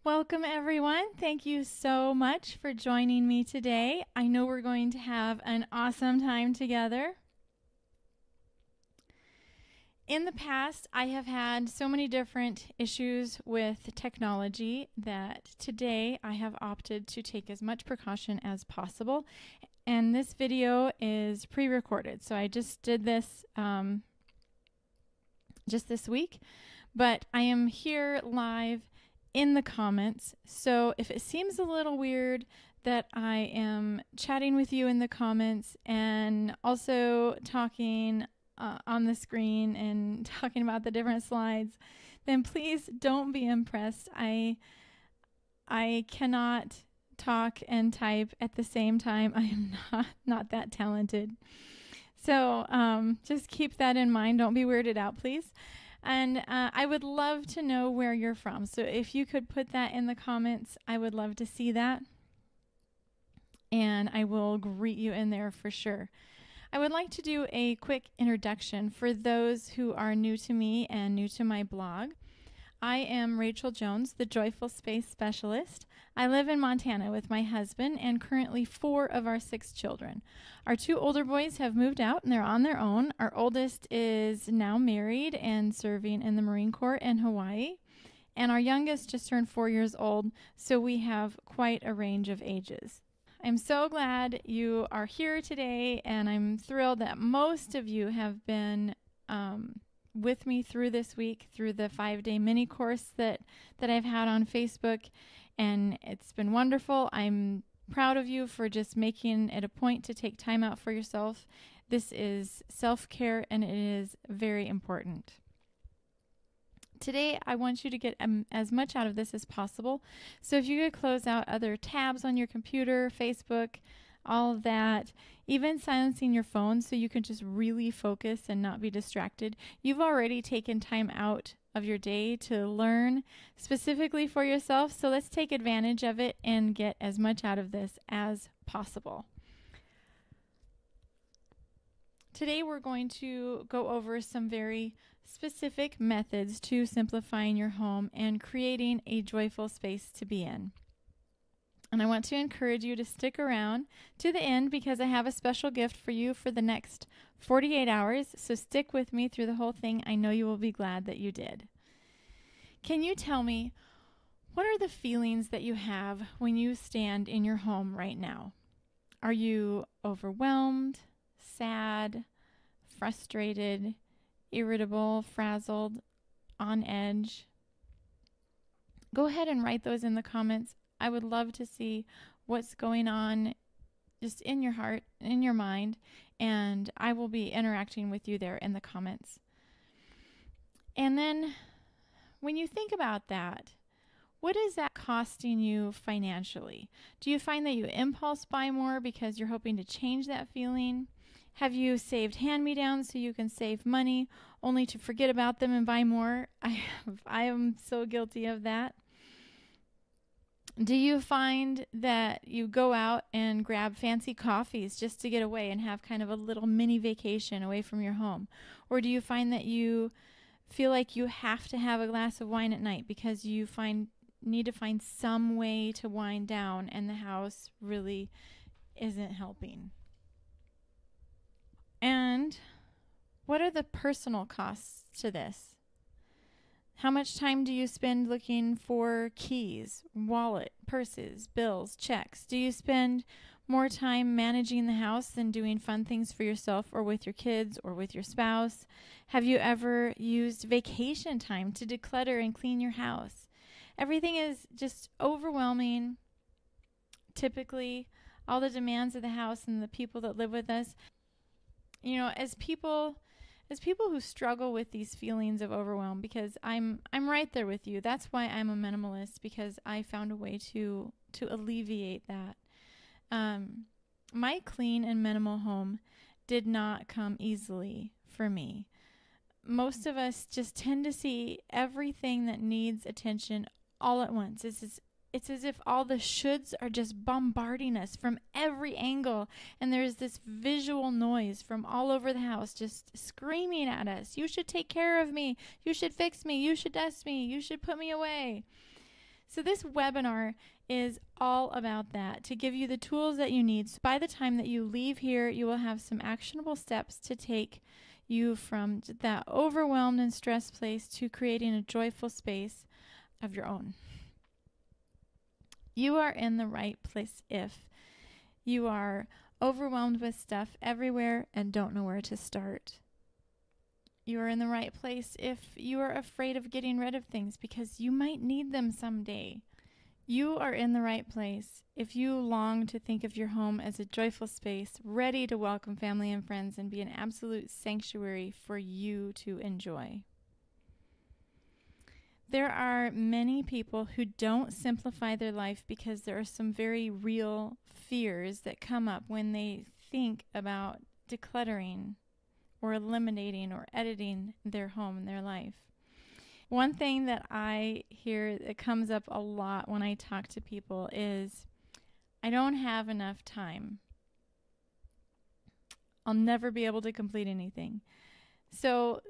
Welcome, everyone. Thank you so much for joining me today. I know we're going to have an awesome time together. In the past, I have had so many different issues with technology that today I have opted to take as much precaution as possible. And this video is pre-recorded, so I just did this just this week, but I am here live in the comments. So if it seems a little weird that I am chatting with you in the comments and also talking on the screen and talking about the different slides, then please don't be impressed. I cannot talk and type at the same time. I am not that talented. So just keep that in mind. Don't be weirded out, please. And I would love to know where you're from. So if you could put that in the comments, I would love to see that. And I will greet you in there for sure. I would like to do a quick introduction for those who are new to me and new to my blog. I am Rachel Jones, the Joyful Space Specialist. I live in Montana with my husband and currently 4 of our 6 children. Our 2 older boys have moved out and they're on their own. Our oldest is now married and serving in the Marine Corps in Hawaii. And our youngest just turned 4 years old, so we have quite a range of ages. I'm so glad you are here today, and I'm thrilled that most of you have been with me through this week, through the 5-day mini course that I've had on Facebook, and it's been wonderful. I'm proud of you for just making it a point to take time out for yourself. This is self-care, and it is very important. Today, I want you to get as much out of this as possible. So if you could close out other tabs on your computer, Facebook, all of that, even silencing your phone so you can just really focus and not be distracted. You've already taken time out of your day to learn specifically for yourself, so let's take advantage of it and get as much out of this as possible. Today we're going to go over some very specific methods to simplifying your home and creating a joyful space to be in. And I want to encourage you to stick around to the end because I have a special gift for you for the next 48 hours. So stick with me through the whole thing. I know you will be glad that you did. Can you tell me, what are the feelings that you have when you stand in your home right now? Are you overwhelmed, sad, frustrated, irritable, frazzled, on edge? Go ahead and write those in the comments. I would love to see what's going on just in your heart, in your mind, and I will be interacting with you there in the comments. And then when you think about that, what is that costing you financially? Do you find that you impulse buy more because you're hoping to change that feeling? Have you saved hand-me-downs so you can save money only to forget about them and buy more? I am so guilty of that. Do you find that you go out and grab fancy coffees just to get away and have kind of a little mini vacation away from your home? Or do you find that you feel like you have to have a glass of wine at night because you need to find some way to wind down and the house really isn't helping? And what are the personal costs to this? How much time do you spend looking for keys, wallet, purses, bills, checks? Do you spend more time managing the house than doing fun things for yourself or with your kids or with your spouse? Have you ever used vacation time to declutter and clean your house? Everything is just overwhelming. Typically, all the demands of the house and the people that live with us. You know, as people who struggle with these feelings of overwhelm, because I'm right there with you. That's why I'm a minimalist, because I found a way to alleviate that. My clean and minimal home did not come easily for me. Most of us just tend to see everything that needs attention all at once. It's as if all the shoulds are just bombarding us from every angle, and there's this visual noise from all over the house just screaming at us. You should take care of me. You should fix me. You should dust me. You should put me away. So this webinar is all about that, to give you the tools that you need. So by the time that you leave here, you will have some actionable steps to take you from that overwhelmed and stressed place to creating a joyful space of your own. You are in the right place if you are overwhelmed with stuff everywhere and don't know where to start. You are in the right place if you are afraid of getting rid of things because you might need them someday. You are in the right place if you long to think of your home as a joyful space, ready to welcome family and friends and be an absolute sanctuary for you to enjoy. There are many people who don't simplify their life because there are some very real fears that come up when they think about decluttering or eliminating or editing their home and their life. One thing that I hear that comes up a lot when I talk to people is, I don't have enough time. I'll never be able to complete anything. So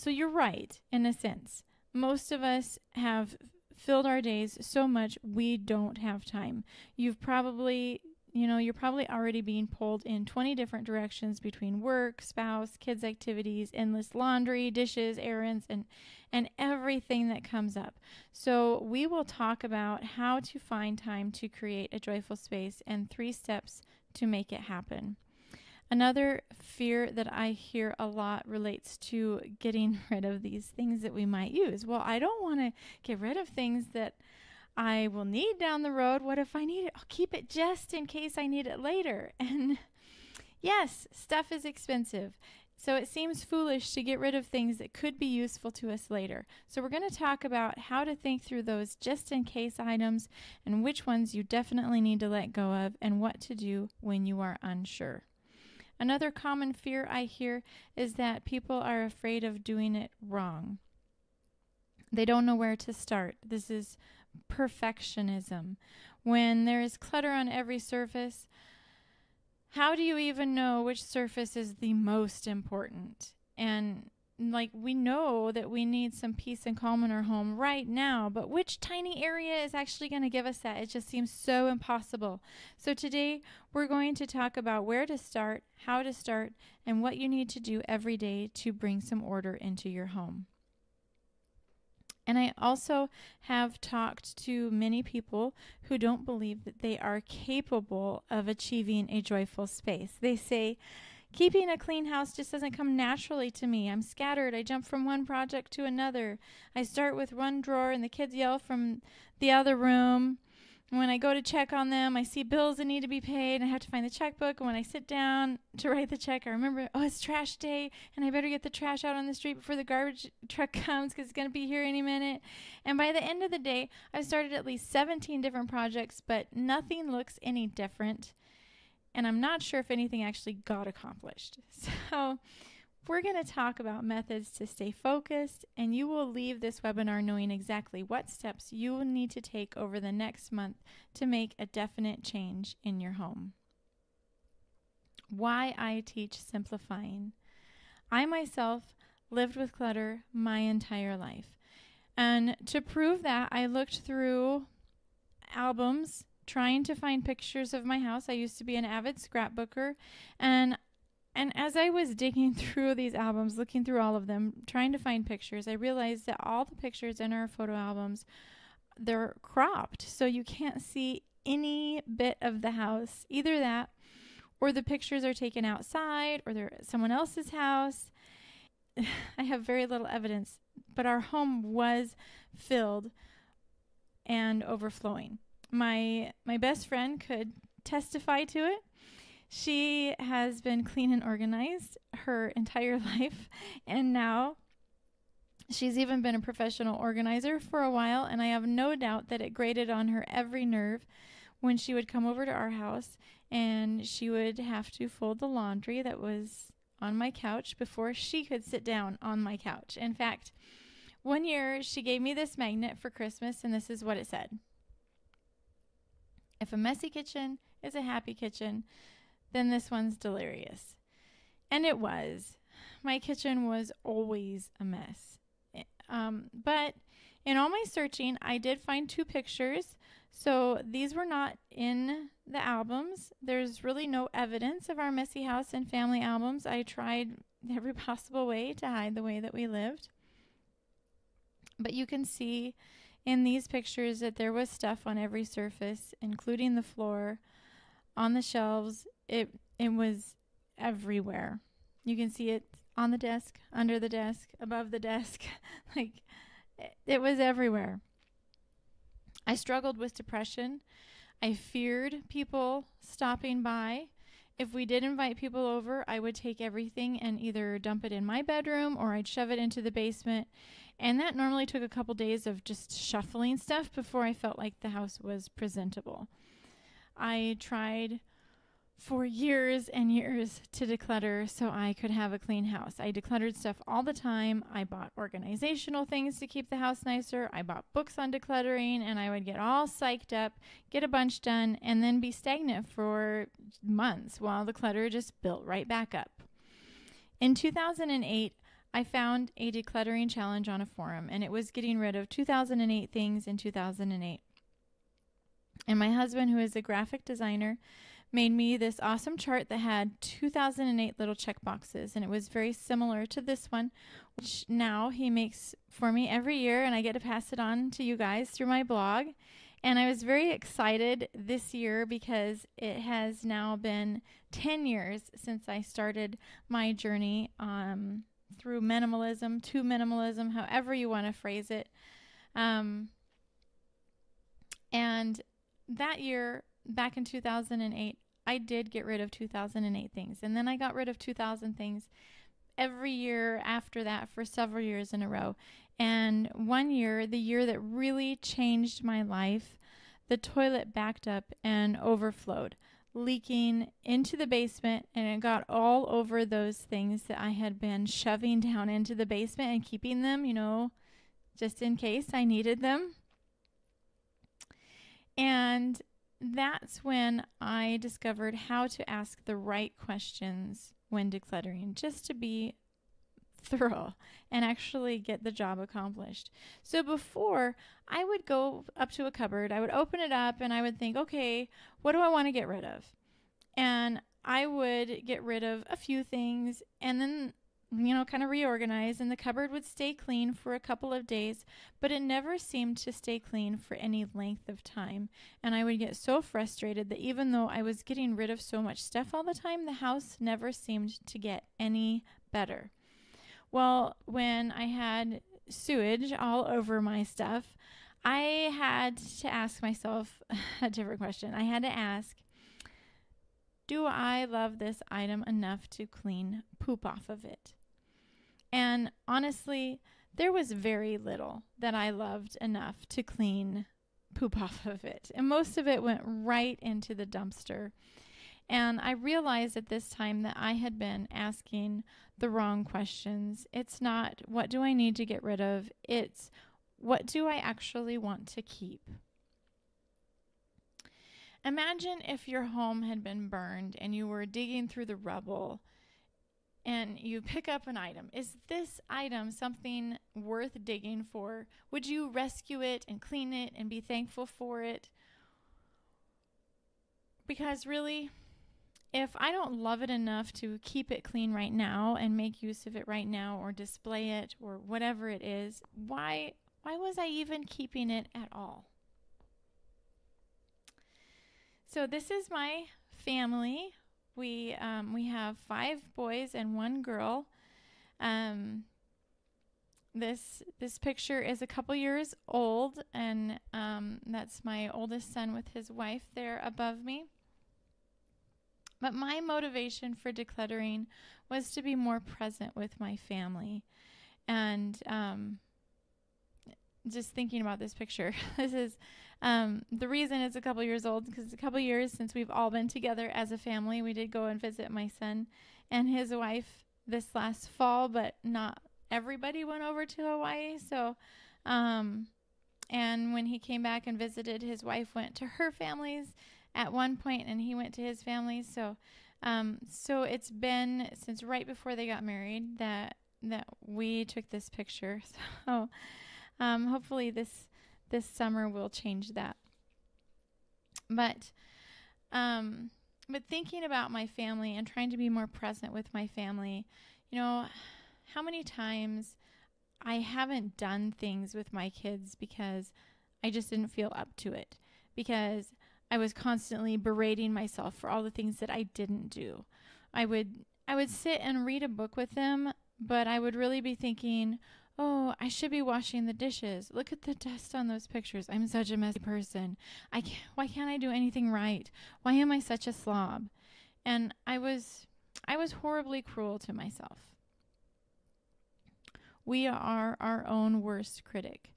you're right, in a sense. Most of us have filled our days so much we don't have time. You're probably already being pulled in 20 different directions between work, spouse, kids' activities, endless laundry, dishes, errands, and everything that comes up. So we will talk about how to find time to create a joyful space and 3 steps to make it happen. Another fear that I hear a lot relates to getting rid of these things that we might use. Well, I don't want to get rid of things that I will need down the road. What if I need it? I'll keep it just in case I need it later. And yes, stuff is expensive. So it seems foolish to get rid of things that could be useful to us later. So we're going to talk about how to think through those just in case items and which ones you definitely need to let go of and what to do when you are unsure. Another common fear I hear is that people are afraid of doing it wrong. They don't know where to start. This is perfectionism. When there is clutter on every surface, how do you even know which surface is the most important? And we know that we need some peace and calm in our home right now, but which tiny area is actually going to give us that? It just seems so impossible. So today we're going to talk about where to start, how to start, and what you need to do every day to bring some order into your home. And I also have talked to many people who don't believe that they are capable of achieving a joyful space. They say, keeping a clean house just doesn't come naturally to me. I'm scattered. I jump from one project to another. I start with one drawer and the kids yell from the other room. When I go to check on them, I see bills that need to be paid, and I have to find the checkbook. And when I sit down to write the check, I remember, it's trash day, and I better get the trash out on the street before the garbage truck comes because it's going to be here any minute. And by the end of the day, I've started at least 17 different projects, but nothing looks any different. And I'm not sure if anything actually got accomplished. So we're going to talk about methods to stay focused, and you will leave this webinar knowing exactly what steps you will need to take over the next month to make a definite change in your home. Why I teach simplifying. I myself lived with clutter my entire life. And to prove that, I looked through albums trying to find pictures of my house. I used to be an avid scrapbooker, and as I was digging through these albums, looking through all of them, trying to find pictures, I realized that all the pictures in our photo albums, they're cropped, so you can't see any bit of the house. Either that, or the pictures are taken outside, or they're at someone else's house. I have very little evidence, but our home was filled and overflowing. My best friend could testify to it. She has been clean and organized her entire life, and now she's even been a professional organizer for a while, and I have no doubt that it grated on her every nerve when she would come over to our house and she would have to fold the laundry that was on my couch before she could sit down on my couch. In fact, one year she gave me this magnet for Christmas, and this is what it said. If a messy kitchen is a happy kitchen, then this one's delirious. And it was. My kitchen was always a mess. But In all my searching, I did find 2 pictures. So these were not in the albums. There's really no evidence of our messy house in family albums. I tried every possible way to hide the way that we lived. But you can see in these pictures that there was stuff on every surface, including the floor, on the shelves. It was everywhere. You can see it on the desk, under the desk, above the desk. Like, it was everywhere. I struggled with depression. I feared people stopping by. If we did invite people over, I would take everything and either dump it in my bedroom or I'd shove it into the basement. And that normally took a couple days of just shuffling stuff before I felt like the house was presentable. I tried for years and years to declutter so I could have a clean house. I decluttered stuff all the time. I bought organizational things to keep the house nicer. I bought books on decluttering, and I would get all psyched up, get a bunch done, and then be stagnant for months while the clutter just built right back up. In 2008, I found a decluttering challenge on a forum, and it was getting rid of 2008 things in 2008. And my husband, who is a graphic designer, made me this awesome chart that had 2008 little check boxes, and it was very similar to this one, which now he makes for me every year, and I get to pass it on to you guys through my blog. And I was very excited this year because it has now been 10 years since I started my journey through minimalism, to minimalism, however you want to phrase it. And that year, back in 2008, I did get rid of 2008 things. And then I got rid of 2000 things every year after that for several years in a row. And one year, the year that really changed my life, the toilet backed up and overflowed, leaking into the basement, and it got all over those things that I had been shoving down into the basement and keeping them, just in case I needed them. And that's when I discovered how to ask the right questions when decluttering, just to be thorough and actually get the job accomplished. So before, I would go up to a cupboard, I would open it up, and I would think, okay, what do I want to get rid of? And I would get rid of a few things and then kind of reorganize, and the cupboard would stay clean for a couple of days, but it never seemed to stay clean for any length of time. And I would get so frustrated that even though I was getting rid of so much stuff all the time, the house never seemed to get any better. Well, when I had sewage all over my stuff, I had to ask myself a different question. I had to ask, do I love this item enough to clean poop off of it? And honestly, there was very little that I loved enough to clean poop off of it. And most of it went right into the dumpster. And I realized at this time that I had been asking the wrong questions. It's not, what do I need to get rid of? It's, what do I actually want to keep? Imagine if your home had been burned and you were digging through the rubble and you pick up an item. Is this item something worth digging for? Would you rescue it and clean it and be thankful for it? Because really, if I don't love it enough to keep it clean right now and make use of it right now or display it or whatever it is, why was I even keeping it at all? So this is my family. We have 5 boys and 1 girl. This picture is a couple years old, and that's my oldest son with his wife there above me. But my motivation for decluttering was to be more present with my family. And just thinking about this picture, this is the reason it's a couple years old, because it's a couple years since we've all been together as a family. We did go and visit my son and his wife this last fall, but not everybody went over to Hawaii. So, and when he came back and visited, his wife went to her family's at one point, and he went to his family. So, so it's been since right before they got married that we took this picture. So, Hopefully this summer will change that. But thinking about my family and trying to be more present with my family, how many times I haven't done things with my kids because I just didn't feel up to it, because I was constantly berating myself for all the things that I didn't do. I would sit and read a book with them, but I would really be thinking, oh, I should be washing the dishes. Look at the dust on those pictures. I'm such a messy person. Why can't I do anything right? Why am I such a slob? And I was horribly cruel to myself. We are our own worst critic.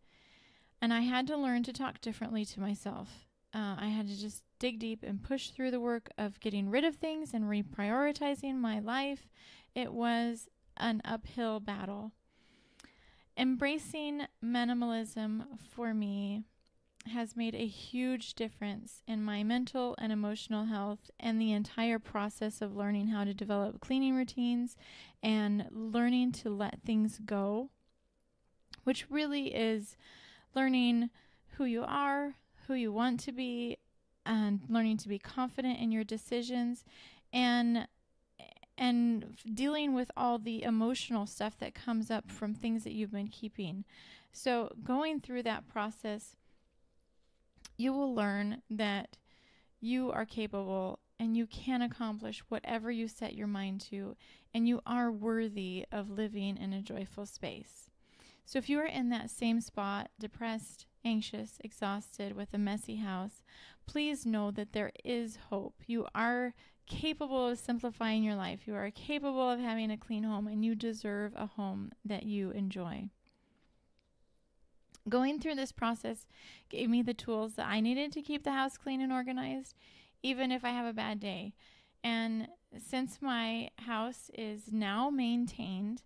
And I had to learn to talk differently to myself. I had to just dig deep and push through the work of getting rid of things and reprioritizing my life. It was an uphill battle. Embracing minimalism for me has made a huge difference in my mental and emotional health, and the entire process of learning how to develop cleaning routines and learning to let things go, which really is learning who you are, who you want to be, and learning to be confident in your decisions, and dealing with all the emotional stuff that comes up from things that you've been keeping. So going through that process, you will learn that you are capable and you can accomplish whatever you set your mind to, and you are worthy of living in a joyful space. So if you are in that same spot, depressed, anxious, exhausted, with a messy house, please know that there is hope. You are capable of simplifying your life. You are capable of having a clean home, and you deserve a home that you enjoy. Going through this process gave me the tools that I needed to keep the house clean and organized, even if I have a bad day. And since my house is now maintained,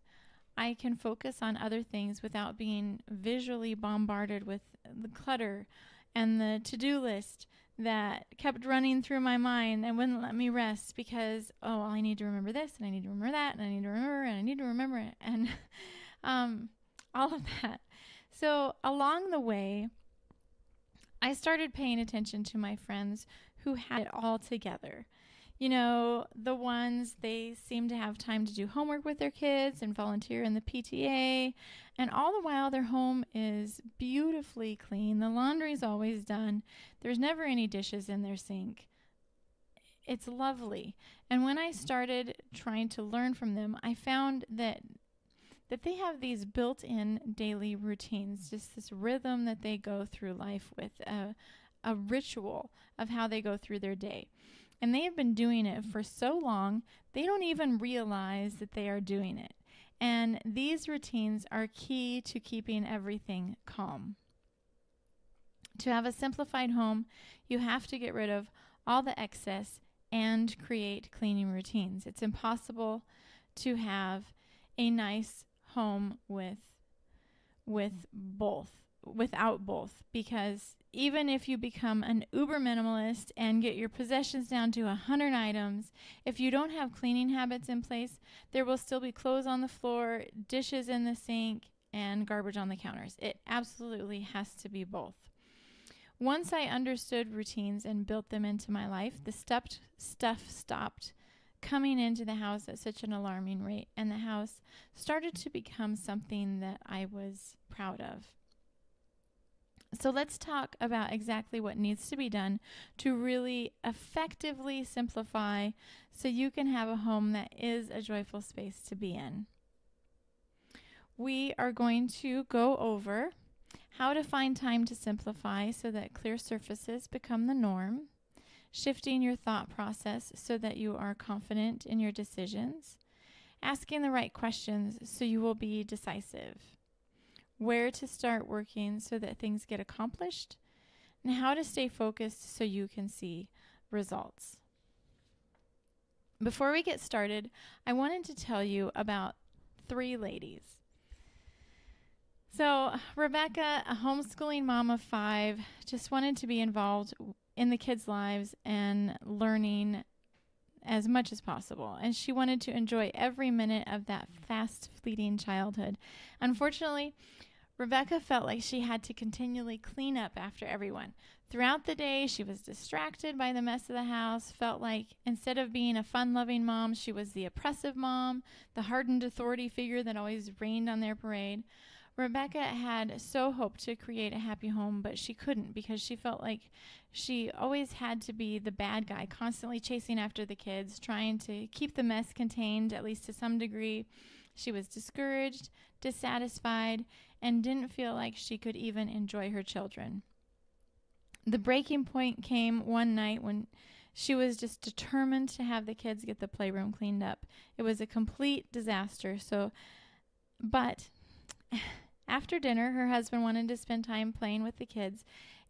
I can focus on other things without being visually bombarded with the clutter and the to-do list that kept running through my mind and wouldn't let me rest, because, oh, well, I need to remember this, and I need to remember that, and I need to remember, and I need to remember it, and all of that. So along the way, I started paying attention to my friends who had it all together. The ones, they seem to have time to do homework with their kids and volunteer in the PTA, and all the while their home is beautifully clean. The laundry's always done. There's never any dishes in their sink. It's lovely. And when I started trying to learn from them, I found that they have these built-in daily routines, just this rhythm that they go through life with, a ritual of how they go through their day. And they have been doing it for so long, they don't even realize that they are doing it. And these routines are key to keeping everything calm. To have a simplified home, you have to get rid of all the excess and create cleaning routines. It's impossible to have a nice home without both, because even if you become an uber minimalist and get your possessions down to 100 items, if you don't have cleaning habits in place, there will still be clothes on the floor, dishes in the sink, and garbage on the counters. It absolutely has to be both. Once I understood routines and built them into my life, the stuff stopped coming into the house at such an alarming rate, and the house started to become something that I was proud of. So let's talk about exactly what needs to be done to really effectively simplify so you can have a home that is a joyful space to be in. We are going to go over how to find time to simplify so that clear surfaces become the norm, shifting your thought process so that you are confident in your decisions, asking the right questions so you will be decisive, where to start working so that things get accomplished, and how to stay focused so you can see results. Before we get started, I wanted to tell you about 3 ladies. So Rebecca, a homeschooling mom of 5, just wanted to be involved in the kids' lives and learning as much as possible. And she wanted to enjoy every minute of that fast, fleeting childhood. Unfortunately, Rebecca felt like she had to continually clean up after everyone. Throughout the day, she was distracted by the mess of the house, felt like instead of being a fun-loving mom, she was the oppressive mom, the hardened authority figure that always rained on their parade. Rebecca had so hoped to create a happy home, but she couldn't because she felt like she always had to be the bad guy, constantly chasing after the kids, trying to keep the mess contained, at least to some degree. She was discouraged, dissatisfied, and didn't feel like she could even enjoy her children. The breaking point came one night when she was just determined to have the kids get the playroom cleaned up. It was a complete disaster. But after dinner, her husband wanted to spend time playing with the kids,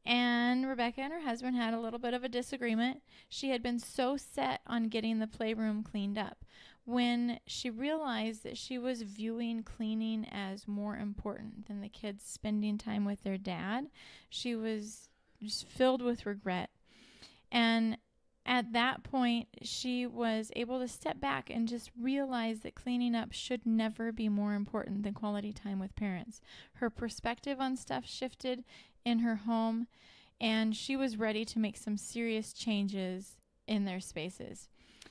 and Rebecca and her husband had a little bit of a disagreement. She had been so set on getting the playroom cleaned up. When she realized that she was viewing cleaning as more important than the kids spending time with their dad, she was just filled with regret. And at that point, she was able to step back and just realize that cleaning up should never be more important than quality time with parents. Her perspective on stuff shifted in her home, and she was ready to make some serious changes in their spaces.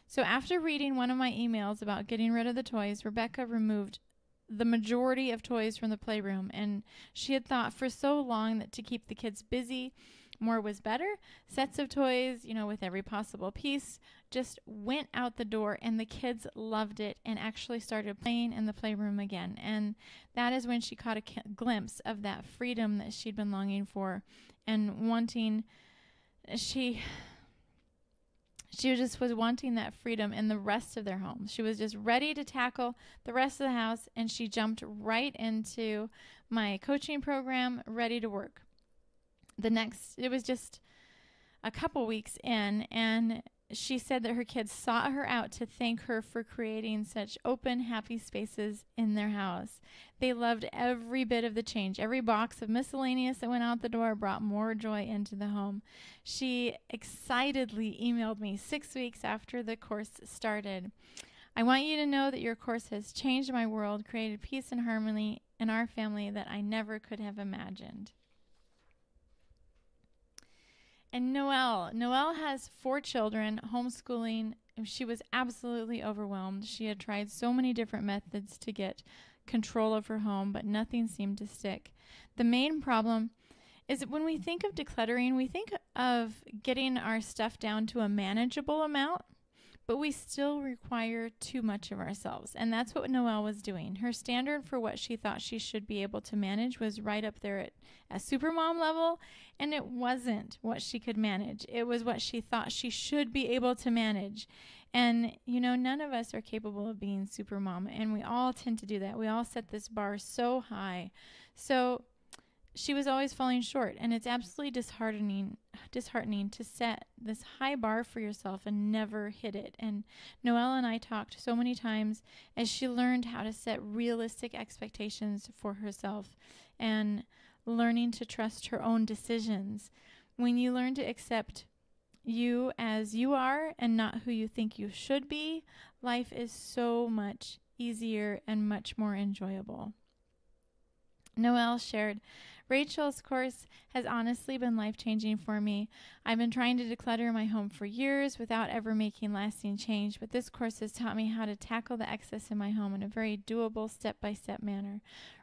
So after reading one of my emails about getting rid of the toys, Rebecca removed the majority of toys from the playroom, and she had thought for so long that to keep the kids busy, more was better. Sets of toys, with every possible piece, just went out the door, and the kids loved it and actually started playing in the playroom again. And that is when she caught a glimpse of that freedom that she'd been longing for and wanting. She just was wanting that freedom in the rest of their home. She was just ready to tackle the rest of the house, and she jumped right into my coaching program, ready to work. It was just a couple weeks in, and she said that her kids sought her out to thank her for creating such open, happy spaces in their house. They loved every bit of the change. Every box of miscellaneous that went out the door brought more joy into the home. She excitedly emailed me 6 weeks after the course started. I want you to know that your course has changed my world, created peace and harmony in our family that I never could have imagined. And Noelle has 4 children, homeschooling. She was absolutely overwhelmed. She had tried so many different methods to get control of her home, but nothing seemed to stick. The main problem is that when we think of decluttering, we think of getting our stuff down to a manageable amount, but we still require too much of ourselves. And that's what Noelle was doing. Her standard for what she thought she should be able to manage was right up there at a supermom level, and it wasn't what she could manage. It was what she thought she should be able to manage. And, none of us are capable of being supermom, and we all tend to do that. We all set this bar so high. So she was always falling short, and it's absolutely disheartening to set this high bar for yourself and never hit it. And Noelle and I talked so many times as she learned how to set realistic expectations for herself and learning to trust her own decisions. When you learn to accept you as you are and not who you think you should be, life is so much easier and much more enjoyable. Noelle shared, Rachel's course has honestly been life-changing for me. I've been trying to declutter my home for years without ever making lasting change, but this course has taught me how to tackle the excess in my home in a very doable step-by-step manner.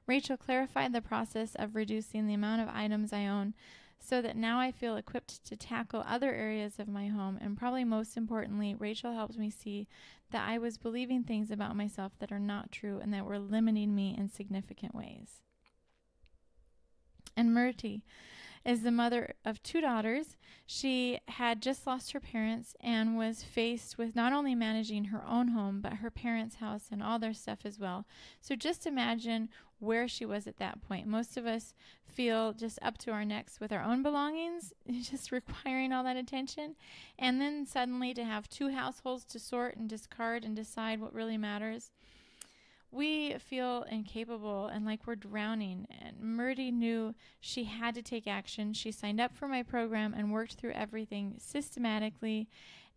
Rachel clarified the process of reducing the amount of items I own so that now I feel equipped to tackle other areas of my home, and probably most importantly, Rachel helped me see that I was believing things about myself that are not true and that were limiting me in significant ways. And Murti is the mother of 2 daughters. She had just lost her parents and was faced with not only managing her own home, but her parents' house and all their stuff as well. So just imagine where she was at that point. Most of us feel just up to our necks with our own belongings, just requiring all that attention. And then suddenly to have 2 households to sort and discard and decide what really matters. We feel incapable and like we're drowning, and Murti knew she had to take action. She signed up for my program and worked through everything systematically,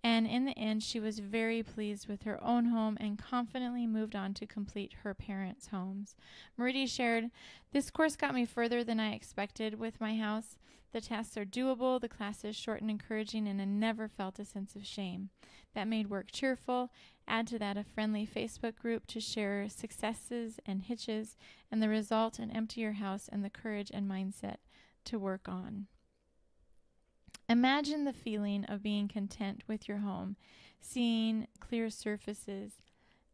And in the end, she was very pleased with her own home and confidently moved on to complete her parents' homes. Meridi shared, "This course got me further than I expected with my house. The tasks are doable, the class is short and encouraging, and I never felt a sense of shame. That made work cheerful. Add to that a friendly Facebook group to share successes and hitches, and the result an emptier house and the courage and mindset to work on." Imagine the feeling of being content with your home, seeing clear surfaces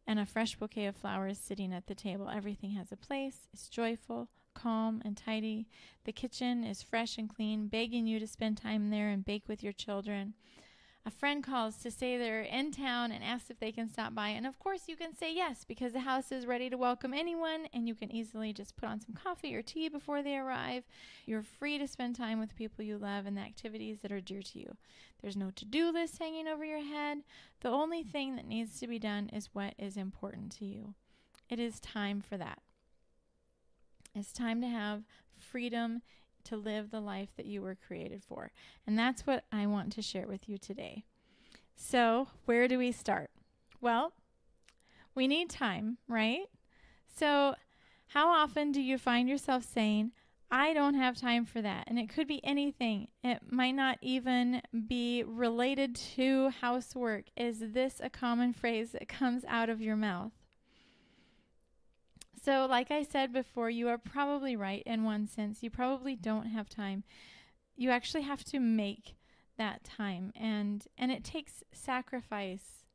and a fresh bouquet of flowers sitting at the table. Everything has a place, is joyful, calm, and tidy. The kitchen is fresh and clean, begging you to spend time there and bake with your children. A friend calls to say they're in town and asks if they can stop by. And of course you can say yes, because the house is ready to welcome anyone, and you can easily just put on some coffee or tea before they arrive. You're free to spend time with people you love and the activities that are dear to you. There's no to-do list hanging over your head. The only thing that needs to be done is what is important to you. It is time for that. It's time to have freedom to live the life that you were created for. And that's what I want to share with you today. So, where do we start? Well, we need time, right? So, how often do you find yourself saying, "I don't have time for that"? And it could be anything. It might not even be related to housework. Is this a common phrase that comes out of your mouth? So, like I said before, you are probably right in one sense. You probably don't have time. You actually have to make that time, and it takes sacrifice.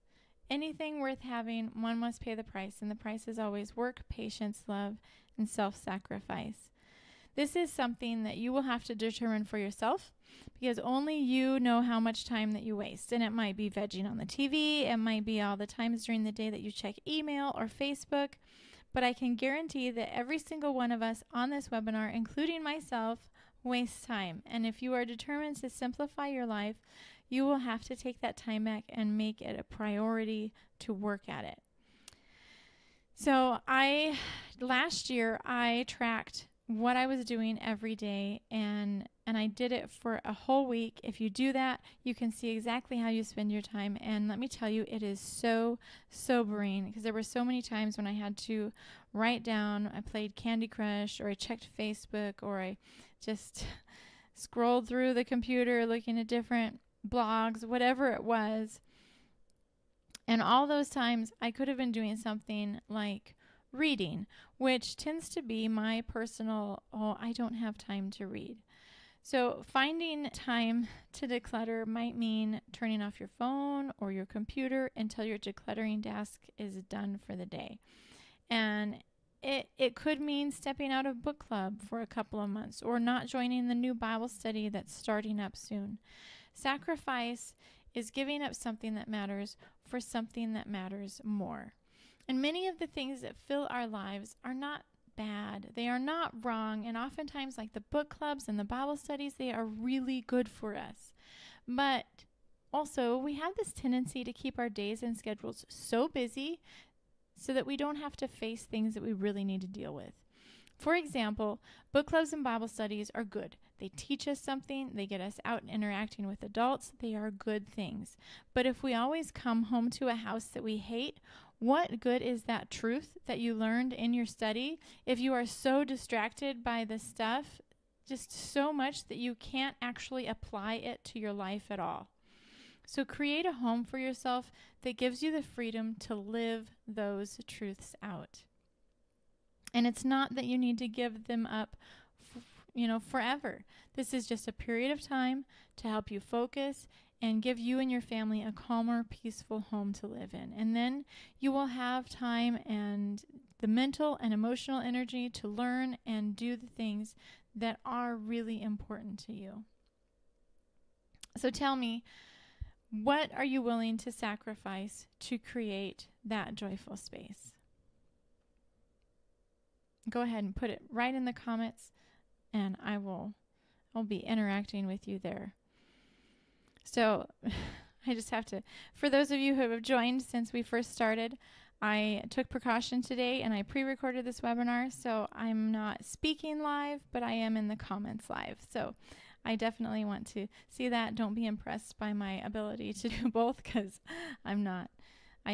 Anything worth having, one must pay the price, and the price is always work, patience, love, and self-sacrifice. This is something that you will have to determine for yourself, because only you know how much time that you waste. And it might be vegging on the TV, it might be all the times during the day that you check email or Facebook. But I can guarantee that every single one of us on this webinar, including myself, wastes time. And if you are determined to simplify your life, you will have to take that time back and make it a priority to work at it. So last year, I tracked what I was doing every day, and I did it for a whole week. If you do that, you can see exactly how you spend your time. And let me tell you, it is so sobering, because there were so many times when I had to write down, I played Candy Crush, or I checked Facebook, or I just scrolled through the computer looking at different blogs, whatever it was. And all those times I could have been doing something like reading, which tends to be my personal, I don't have time to read. So finding time to declutter might mean turning off your phone or your computer until your decluttering task is done for the day. And it could mean stepping out of book club for a couple of months, or not joining the new Bible study that's starting up soon. Sacrifice is giving up something that matters for something that matters more. And many of the things that fill our lives are not bad. They are not wrong. And oftentimes, like the book clubs and the Bible studies, they are really good for us. But also, we have this tendency to keep our days and schedules so busy so that we don't have to face things that we really need to deal with. For example, book clubs and Bible studies are good. They teach us something. They get us out and interacting with adults. They are good things. But if we always come home to a house that we hate, what good is that truth that you learned in your study if you are so distracted by the stuff, just so much that you can't actually apply it to your life at all? So create a home for yourself that gives you the freedom to live those truths out. And it's not that you need to give them up, forever. This is just a period of time to help you focus and give you and your family a calmer, peaceful home to live in. And then you will have time and the mental and emotional energy to learn and do the things that are really important to you. So tell me, what are you willing to sacrifice to create that joyful space? Go ahead and put it right in the comments, and I'll be interacting with you there. So I just have to, for those of you who have joined since we first started, I took precaution today and I pre-recorded this webinar, so I'm not speaking live, but I am in the comments live. So I definitely want to see that. Don't be impressed by my ability to do both, because I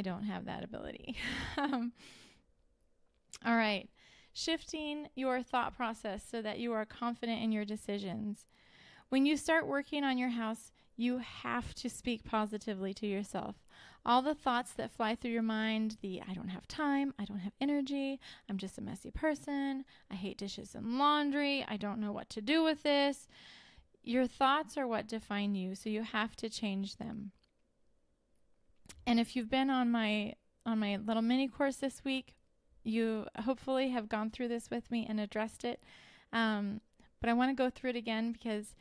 don't have that ability. All right. Shifting your thought process so that you are confident in your decisions. When you start working on your house, you have to speak positively to yourself. All the thoughts that fly through your mind, I don't have time, I don't have energy, I'm just a messy person, I hate dishes and laundry, I don't know what to do with this. Your thoughts are what define you, so you have to change them. And if you've been on my little mini course this week, you hopefully have gone through this with me and addressed it. But I want to go through it again because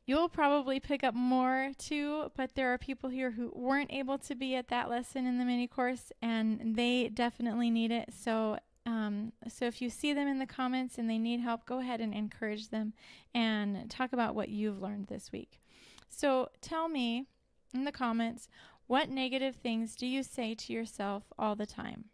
you'll probably pick up more too, but there are people here who weren't able to be at that lesson in the mini course, and they definitely need it. So if you see them in the comments and they need help, go ahead and encourage them and talk about what you've learned this week. So tell me in the comments, what negative things do you say to yourself all the time?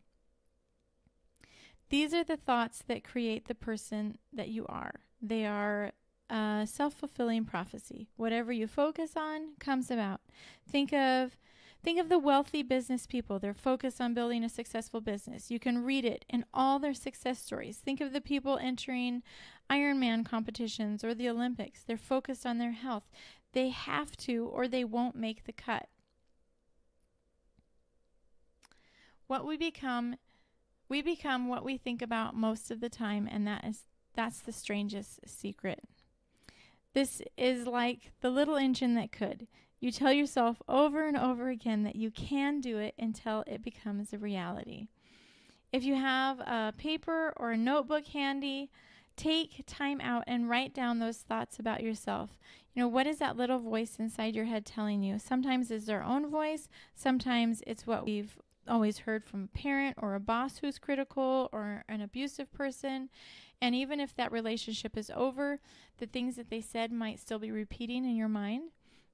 These are the thoughts that create the person that you are. They are a self-fulfilling prophecy. Whatever you focus on comes about. Think of the wealthy business people. They're focused on building a successful business. You can read it in all their success stories. Think of the people entering Ironman competitions or the Olympics. They're focused on their health. They have to, or they won't make the cut. What we become what we think about most of the time, and that's the strangest secret. This is like the little engine that could. You tell yourself over and over again that you can do it until it becomes a reality. If you have a paper or a notebook handy, take time out and write down those thoughts about yourself. What is that little voice inside your head telling you? Sometimes it's our own voice. Sometimes it's what we've always heard from a parent or a boss who's critical or an abusive person. And even if that relationship is over, the things that they said might still be repeating in your mind.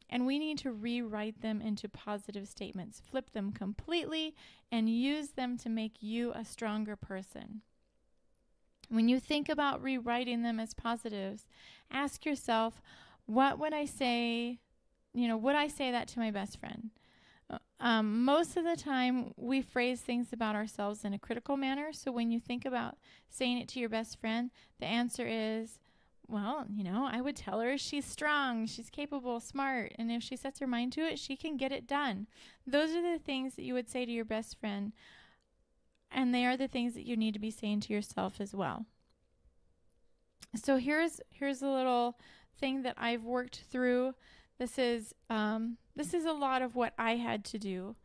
And we need to rewrite them into positive statements, flip them completely, and use them to make you a stronger person. When you think about rewriting them as positives, ask yourself, what would I say? Would I say that to my best friend? Most of the time, we phrase things about ourselves in a critical manner. So when you think about saying it to your best friend, the answer is, well, I would tell her she's strong, she's capable, smart, and if she sets her mind to it, she can get it done. Those are the things that you would say to your best friend, and they are the things that you need to be saying to yourself as well. So here's a little thing that I've worked through. This is a lot of what I had to do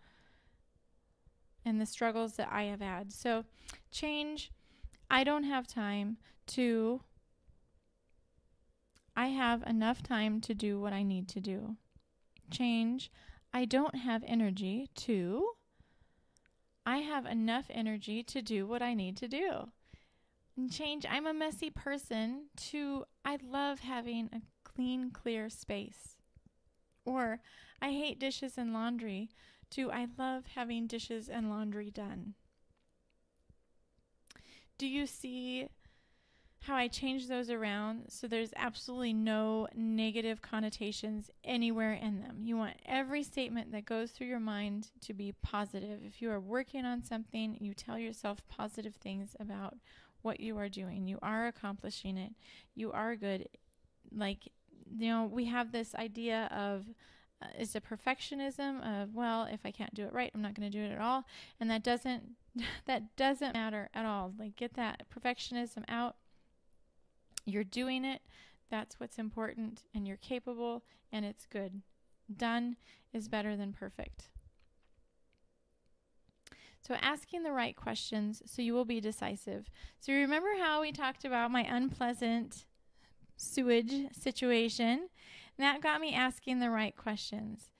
and the struggles that I have had. So change, I don't have time to, I have enough time to do what I need to do. Change, I don't have energy to, I have enough energy to do what I need to do. And change, I'm a messy person, to, I love having a clean, clear space. Or, I hate dishes and laundry, to, I love having dishes and laundry done. Do you see how I change those around so there's absolutely no negative connotations anywhere in them? You want every statement that goes through your mind to be positive. If you are working on something, you tell yourself positive things about what you are doing. You are accomplishing it. You are good. We have this idea of is a perfectionism of, well, if I can't do it right, I'm not going to do it at all. And that doesn't matter at all. Get that perfectionism out. You're doing it. That's what's important, and you're capable, and it's good. Done is better than perfect. So asking the right questions so you will be decisive. So remember how we talked about my unpleasant sewage situation? That got me asking the right questions.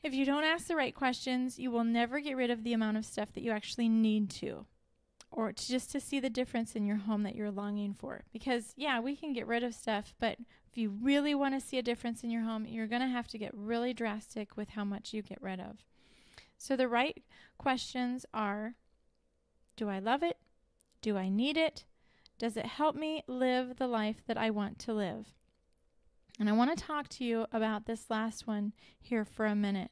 If you don't ask the right questions, you will never get rid of the amount of stuff that you actually need to, or just to see the difference in your home that you're longing for. Because, yeah, we can get rid of stuff, but if you really want to see a difference in your home, you're going to have to get really drastic with how much you get rid of. So the right questions are, do I love it? Do I need it? Does it help me live the life that I want to live? And I want to talk to you about this last one here for a minute.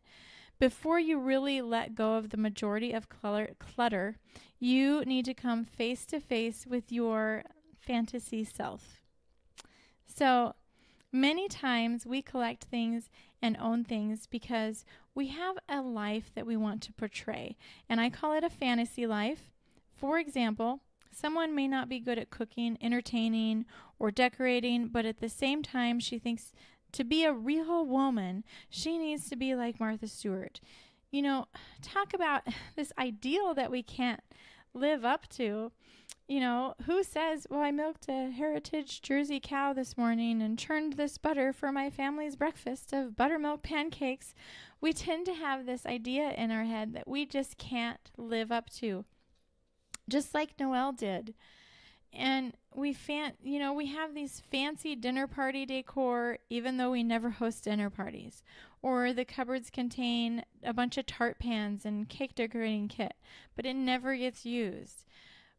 Before you really let go of the majority of clutter, you need to come face to face with your fantasy self. So many times we collect things and own things because we have a life that we want to portray. And I call it a fantasy life. For example, someone may not be good at cooking, entertaining, or decorating, but at the same time, she thinks to be a real woman, she needs to be like Martha Stewart. You know, talk about this ideal that we can't live up to. You know, who says, well, I milked a heritage Jersey cow this morning and churned this butter for my family's breakfast of buttermilk pancakes? We tend to have this idea in our head that we just can't live up to, just like Noelle did. And we have these fancy dinner party decor, even though we never host dinner parties. Or the cupboards contain a bunch of tart pans and cake decorating kit, but it never gets used.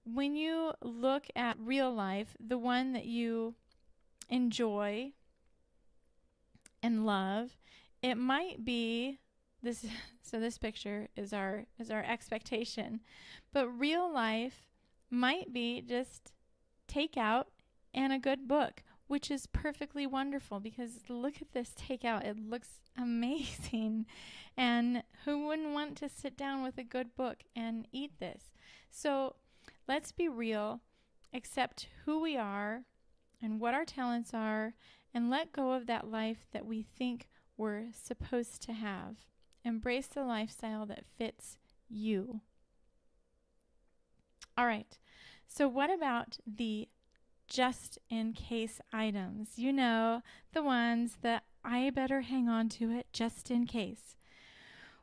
When you look at real life, the one that you enjoy and love, it might be this. So this picture is our expectation, but real life might be just takeout and a good book, which is perfectly wonderful because look at this takeout. It looks amazing. And who wouldn't want to sit down with a good book and eat this? So let's be real, accept who we are and what our talents are, and let go of that life that we think we're supposed to have. Embrace the lifestyle that fits you. All right. So what about the just in case items? You know, the ones that I better hang on to it just in case.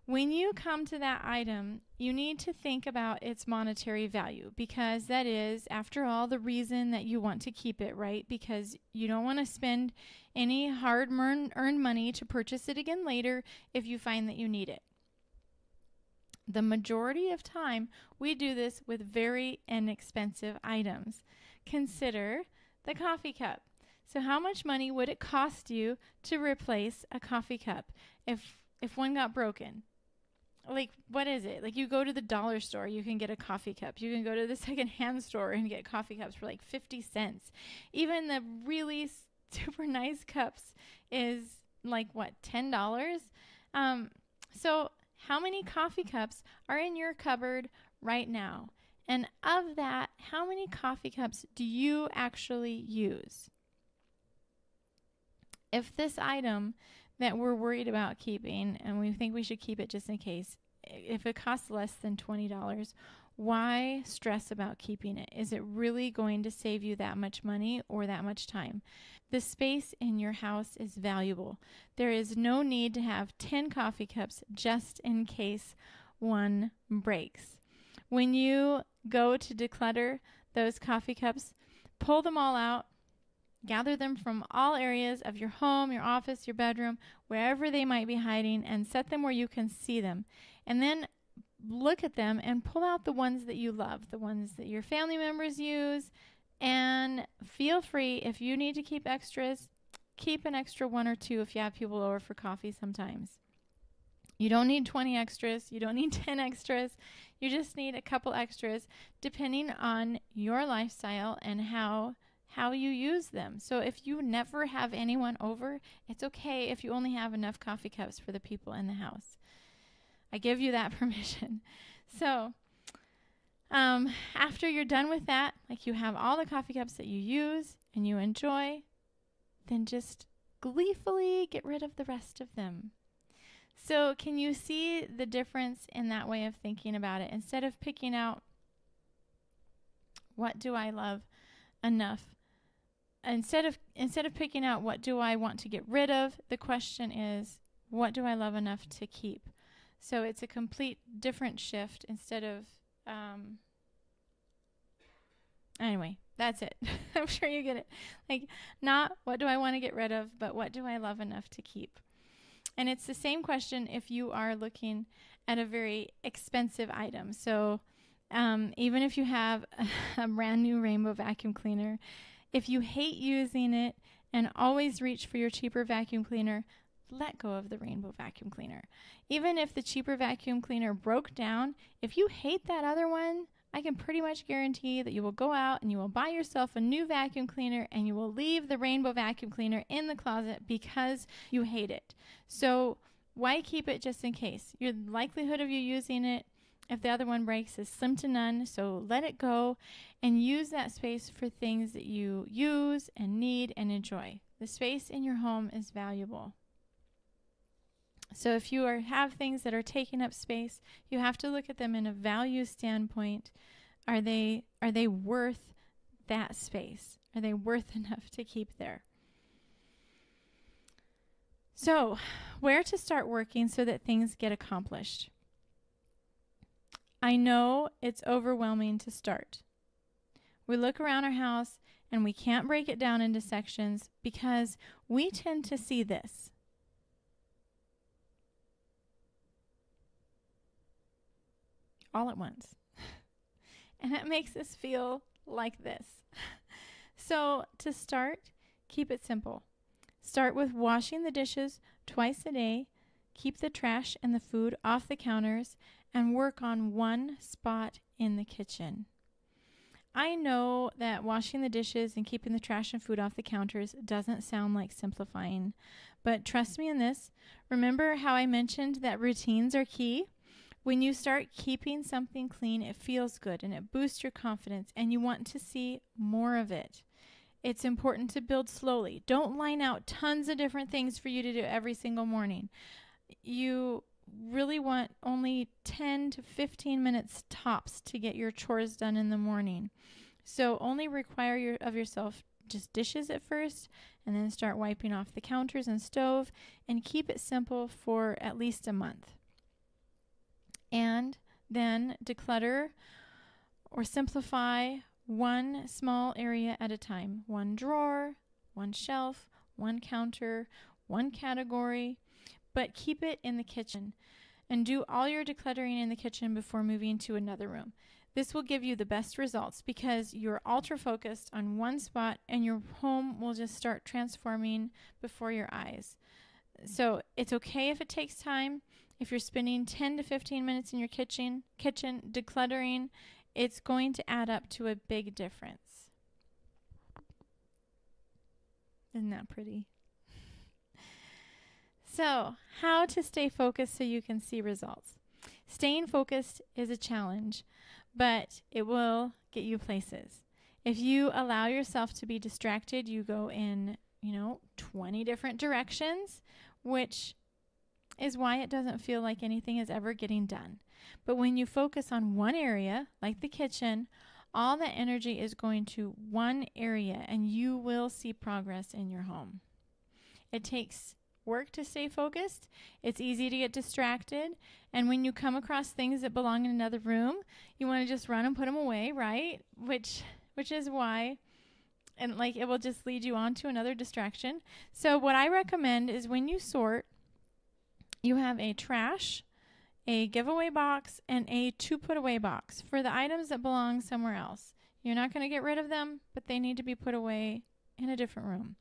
When you come to that item, you need to think about its monetary value because that is, after all, the reason that you want to keep it, right? Because you don't want to spend any hard-earned money to purchase it again later if you find that you need it. The majority of time, we do this with very inexpensive items. Consider the coffee cup. So how much money would it cost you to replace a coffee cup if one got broken? Like, what is it? Like, you go to the dollar store, you can get a coffee cup. You can go to the secondhand store and get coffee cups for like 50 cents. Even the really super nice cups is like, what, $10? So how many coffee cups are in your cupboard right now? And of that, how many coffee cups do you actually use? If this item that we're worried about keeping, and we think we should keep it just in case, if it costs less than $20, why stress about keeping it? Is it really going to save you that much money or that much time? The space in your house is valuable. There is no need to have 10 coffee cups just in case one breaks. When you go to declutter those coffee cups, pull them all out, gather them from all areas of your home, your office, your bedroom, wherever they might be hiding, and set them where you can see them. And then look at them and pull out the ones that you love, the ones that your family members use, and feel free, if you need to keep extras, keep an extra one or two if you have people over for coffee sometimes. You don't need 20 extras. You don't need 10 extras. You just need a couple extras depending on your lifestyle and how you use them. So if you never have anyone over, it's okay if you only have enough coffee cups for the people in the house. I give you that permission. So after you're done with that, like you have all the coffee cups that you use and you enjoy, then just gleefully get rid of the rest of them. So can you see the difference in that way of thinking about it? Instead of picking out, what do I love enough? Instead of picking out what do I want to get rid of, the question is, what do I love enough to keep? So it's a complete different shift instead of, anyway, that's it. I'm sure you get it. Like, not what do I want to get rid of, but what do I love enough to keep? And it's the same question if you are looking at a very expensive item. So even if you have a brand new Rainbow vacuum cleaner, if you hate using it and always reach for your cheaper vacuum cleaner, let go of the Rainbow vacuum cleaner. Even if the cheaper vacuum cleaner broke down, if you hate that other one, I can pretty much guarantee that you will go out and you will buy yourself a new vacuum cleaner and you will leave the Rainbow vacuum cleaner in the closet because you hate it. So why keep it just in case? Your likelihood of you using it if the other one breaks is slim to none, so let it go and use that space for things that you use and need and enjoy. The space in your home is valuable. So if you have things that are taking up space, you have to look at them in a value standpoint. Are they worth that space? Are they worth enough to keep there? So, where to start working so that things get accomplished? I know it's overwhelming to start. We look around our house and we can't break it down into sections because we tend to see this. All at once. And that makes us feel like this. So to start, keep it simple. Start with washing the dishes twice a day, keep the trash and the food off the counters, and work on one spot in the kitchen. I know that washing the dishes and keeping the trash and food off the counters doesn't sound like simplifying, but trust me in this. Remember how I mentioned that routines are key? When you start keeping something clean, it feels good and it boosts your confidence and you want to see more of it. It's important to build slowly. Don't line out tons of different things for you to do every single morning. You really want only 10 to 15 minutes tops to get your chores done in the morning. So only require of yourself just dishes at first and then start wiping off the counters and stove and keep it simple for at least a month. And then declutter or simplify one small area at a time. One drawer, one shelf, one counter, one category, but keep it in the kitchen. And do all your decluttering in the kitchen before moving to another room. This will give you the best results because you're ultra focused on one spot and your home will just start transforming before your eyes. So it's okay if it takes time. If you're spending 10 to 15 minutes in your kitchen decluttering, it's going to add up to a big difference. Isn't that pretty? So, how to stay focused so you can see results. Staying focused is a challenge, but it will get you places. If you allow yourself to be distracted, you go in, 20 different directions, which is why it doesn't feel like anything is ever getting done. But when you focus on one area, like the kitchen, all that energy is going to one area and you will see progress in your home. It takes work to stay focused. It's easy to get distracted. And when you come across things that belong in another room, you want to just run and put them away, right? Which is why, and it will just lead you on to another distraction. So what I recommend is when you sort, you have a trash, a giveaway box, and a to put away box for the items that belong somewhere else. You're not going to get rid of them, but they need to be put away in a different room.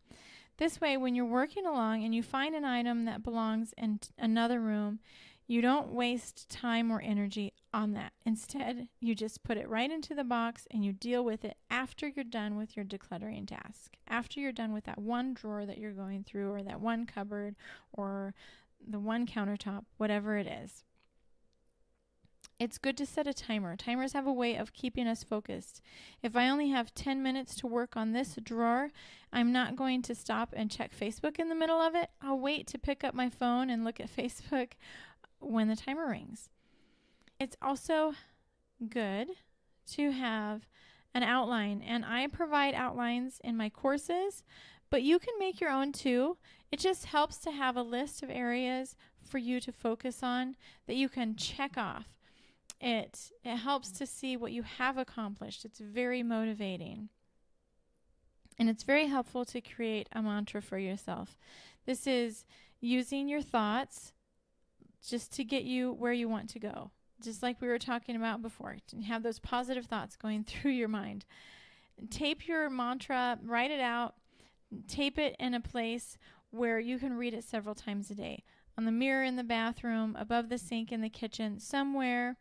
This way, when you're working along and you find an item that belongs in another room, you don't waste time or energy on that. Instead, you just put it right into the box and you deal with it after you're done with your decluttering task. After you're done with that one drawer that you're going through or that one cupboard or the one countertop, whatever it is. It's good to set a timer. Timers have a way of keeping us focused. If I only have 10 minutes to work on this drawer, I'm not going to stop and check Facebook in the middle of it. I'll wait to pick up my phone and look at Facebook when the timer rings. It's also good to have an outline, and I provide outlines in my courses, but you can make your own too. It just helps to have a list of areas for you to focus on that you can check off. It helps to see what you have accomplished. It's very motivating. And it's very helpful to create a mantra for yourself. This is using your thoughts just to get you where you want to go. Just like we were talking about before, to have those positive thoughts going through your mind. Tape your mantra, write it out, Tape it in a place where you can read it several times a day. On the mirror in the bathroom, above the sink in the kitchen, somewhere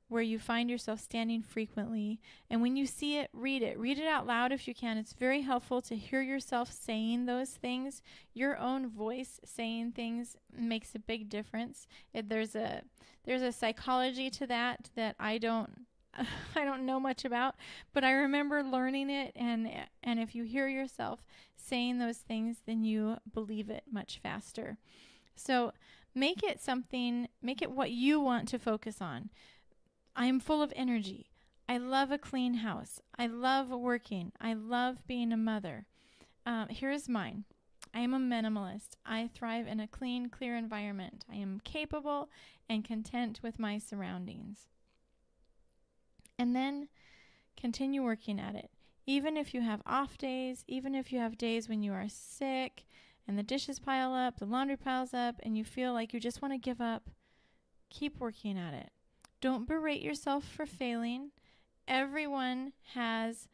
where you find yourself standing frequently. And when you see it, read it. Read it out loud if you can. It's very helpful to hear yourself saying those things. Your own voice saying things makes a big difference. There's a psychology to that I don't I don't know much about, but I remember learning it, and if you hear yourself saying those things, then you believe it much faster. So make it what you want to focus on. I am full of energy. I love a clean house. I love working. I love being a mother. Here's mine. I am a minimalist. I thrive in a clean, clear environment. I am capable and content with my surroundings. And then continue working at it. Even if you have off days, even if you have days when you are sick and the dishes pile up, the laundry piles up, and you feel like you just want to give up, keep working at it. Don't berate yourself for failing. Everyone has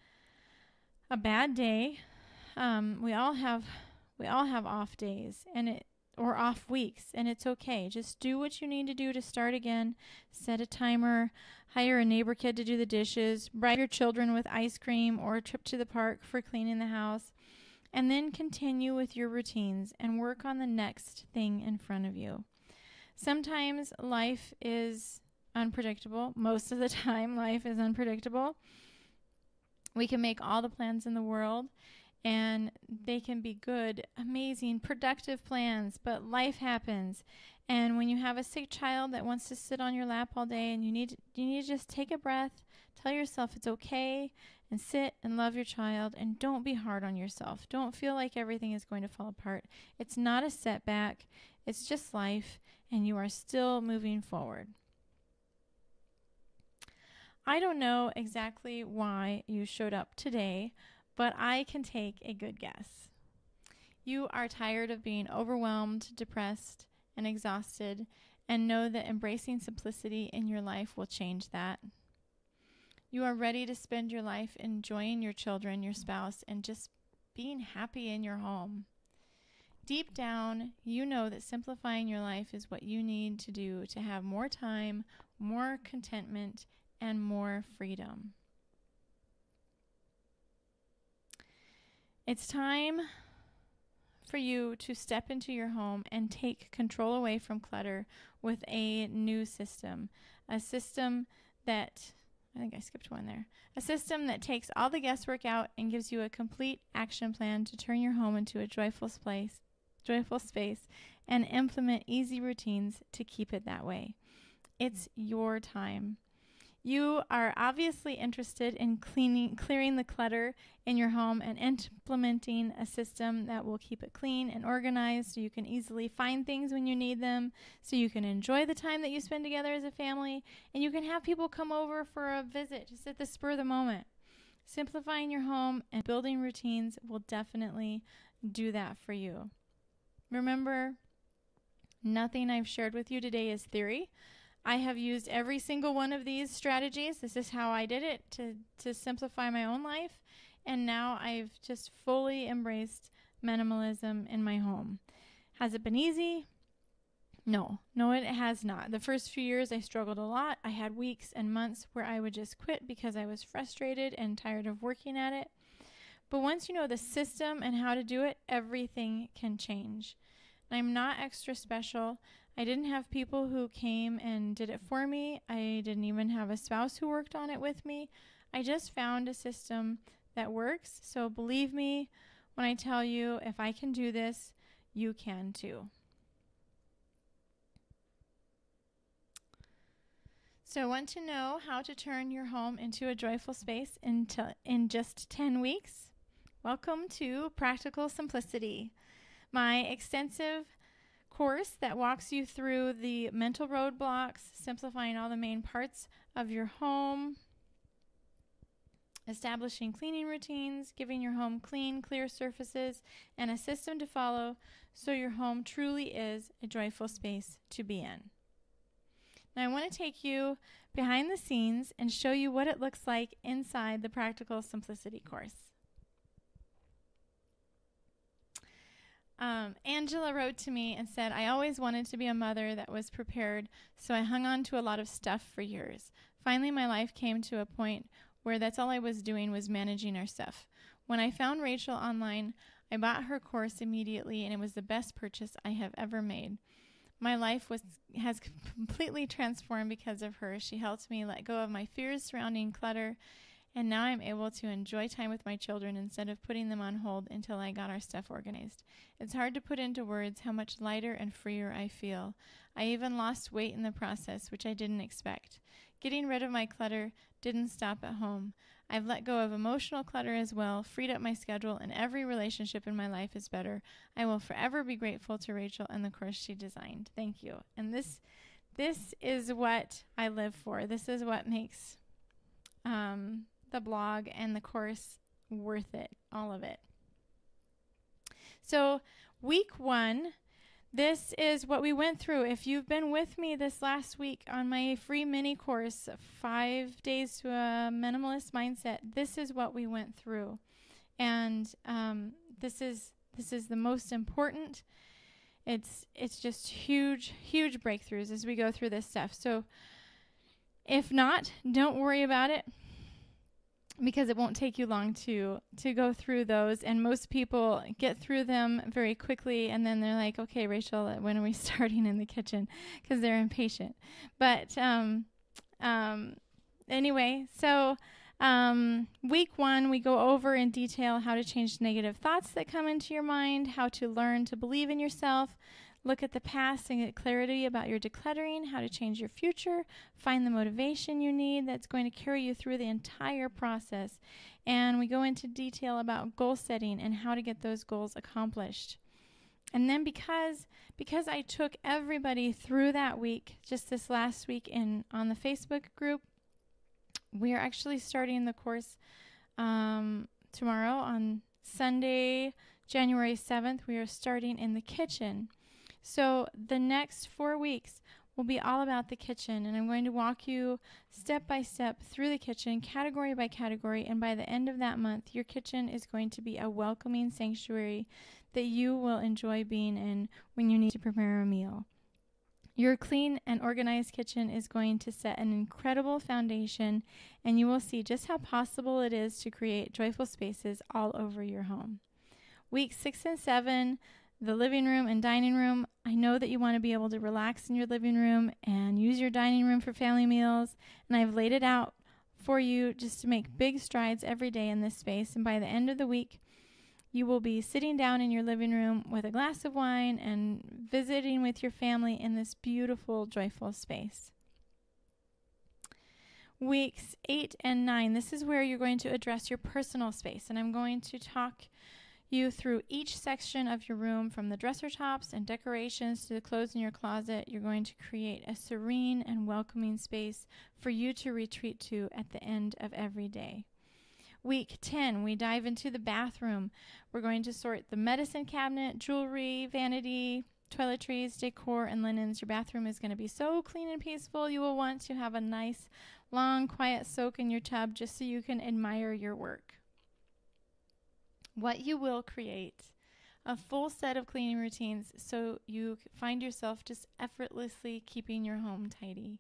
a bad day. We all have off days or off weeks, and it's okay. Just do what you need to do to start again. Set a timer, hire a neighbor kid to do the dishes, bribe your children with ice cream or a trip to the park for cleaning the house, and then continue with your routines and work on the next thing in front of you. Sometimes life is unpredictable. Most of the time, life is unpredictable. We can make all the plans in the world, and they can be good, amazing, productive plans, but life happens. And when you have a sick child that wants to sit on your lap all day, and you need to just take a breath, tell yourself it's okay, and sit and love your child, and don't be hard on yourself. Don't feel like everything is going to fall apart. It's not a setback. It's just life, and you are still moving forward. I don't know exactly why you showed up today, but I can take a good guess. You are tired of being overwhelmed, depressed, and exhausted, and know that embracing simplicity in your life will change that. You are ready to spend your life enjoying your children, your spouse, and just being happy in your home. Deep down, you know that simplifying your life is what you need to do to have more time, more contentment, and more freedom. It's time for you to step into your home and take control away from clutter with a new system. A system that, I think I skipped one there. A system that takes all the guesswork out and gives you a complete action plan to turn your home into a joyful space, and implement easy routines to keep it that way. It's your time. You are obviously interested in clearing the clutter in your home and implementing a system that will keep it clean and organized so you can easily find things when you need them, so you can enjoy the time that you spend together as a family, and you can have people come over for a visit just at the spur of the moment. Simplifying your home and building routines will definitely do that for you. Remember, nothing I've shared with you today is theory. I have used every single one of these strategies. This is how I did it to simplify my own life. And now I've just fully embraced minimalism in my home. Has it been easy? No, it has not. The first few years I struggled a lot. I had weeks and months where I would just quit because I was frustrated and tired of working at it. But once you know the system and how to do it, everything can change. I'm not extra special. I didn't have people who came and did it for me. I didn't even have a spouse who worked on it with me. I just found a system that works. So believe me when I tell you, if I can do this, you can too. So I want to know how to turn your home into a joyful space in just 10 weeks. Welcome to Practical Simplicity, my extensive course that walks you through the mental roadblocks, simplifying all the main parts of your home, establishing cleaning routines, giving your home clean, clear surfaces, and a system to follow so your home truly is a joyful space to be in. Now I want to take you behind the scenes and show you what it looks like inside the Practical Simplicity course. Angela wrote to me and said, I always wanted to be a mother that was prepared, so I hung on to a lot of stuff for years. Finally, my life came to a point where that's all I was doing was managing our stuff. When I found Rachel online, I bought her course immediately, and it was the best purchase I have ever made. My life has completely transformed because of her. She helped me let go of my fears surrounding clutter, and now I'm able to enjoy time with my children instead of putting them on hold until I got our stuff organized. It's hard to put into words how much lighter and freer I feel. I even lost weight in the process, which I didn't expect. Getting rid of my clutter didn't stop at home. I've let go of emotional clutter as well, freed up my schedule, and every relationship in my life is better. I will forever be grateful to Rachel and the course she designed. Thank you. And this is what I live for. This is what makes the blog and the course worth it, all of it. So week 1, this is what we went through. If you've been with me this last week on my free mini course, 5 Days to a Minimalist Mindset, this is what we went through. And this is the most important. It's just huge breakthroughs as we go through this stuff. So if not, don't worry about it, because it won't take you long to go through those. And most people get through them very quickly, and then they're like, okay, Rachel, when are we starting in the kitchen? Because they're impatient. But anyway, so week 1, we go over in detail how to change negative thoughts that come into your mind, how to learn to believe in yourself, look at the past and get clarity about your decluttering, how to change your future, find the motivation you need that's going to carry you through the entire process. And we go into detail about goal setting and how to get those goals accomplished. And then because I took everybody through that week, just this last week on the Facebook group, we are actually starting the course tomorrow on Sunday, January 7th. We are starting in the kitchen. So the next 4 weeks will be all about the kitchen, and I'm going to walk you step by step through the kitchen, category by category, and by the end of that month, your kitchen is going to be a welcoming sanctuary that you will enjoy being in when you need to prepare a meal. Your clean and organized kitchen is going to set an incredible foundation, and you will see just how possible it is to create joyful spaces all over your home. Weeks 6 and 7, the living room and dining room. I know that you want to be able to relax in your living room and use your dining room for family meals, and I've laid it out for you just to make big strides every day in this space. And by the end of the week, you will be sitting down in your living room with a glass of wine and visiting with your family in this beautiful, joyful space. Weeks 8 and 9, this is where you're going to address your personal space, and I'm going to talk you through each section of your room, from the dresser tops and decorations to the clothes in your closet. You're going to create a serene and welcoming space for you to retreat to at the end of every day. Week 10, we dive into the bathroom. We're going to sort the medicine cabinet, jewelry, vanity, toiletries, decor, and linens. Your bathroom is going to be so clean and peaceful. You will want to have a nice, long, quiet soak in your tub just so you can admire your work. What you will create a full set of cleaning routines so you find yourself just effortlessly keeping your home tidy.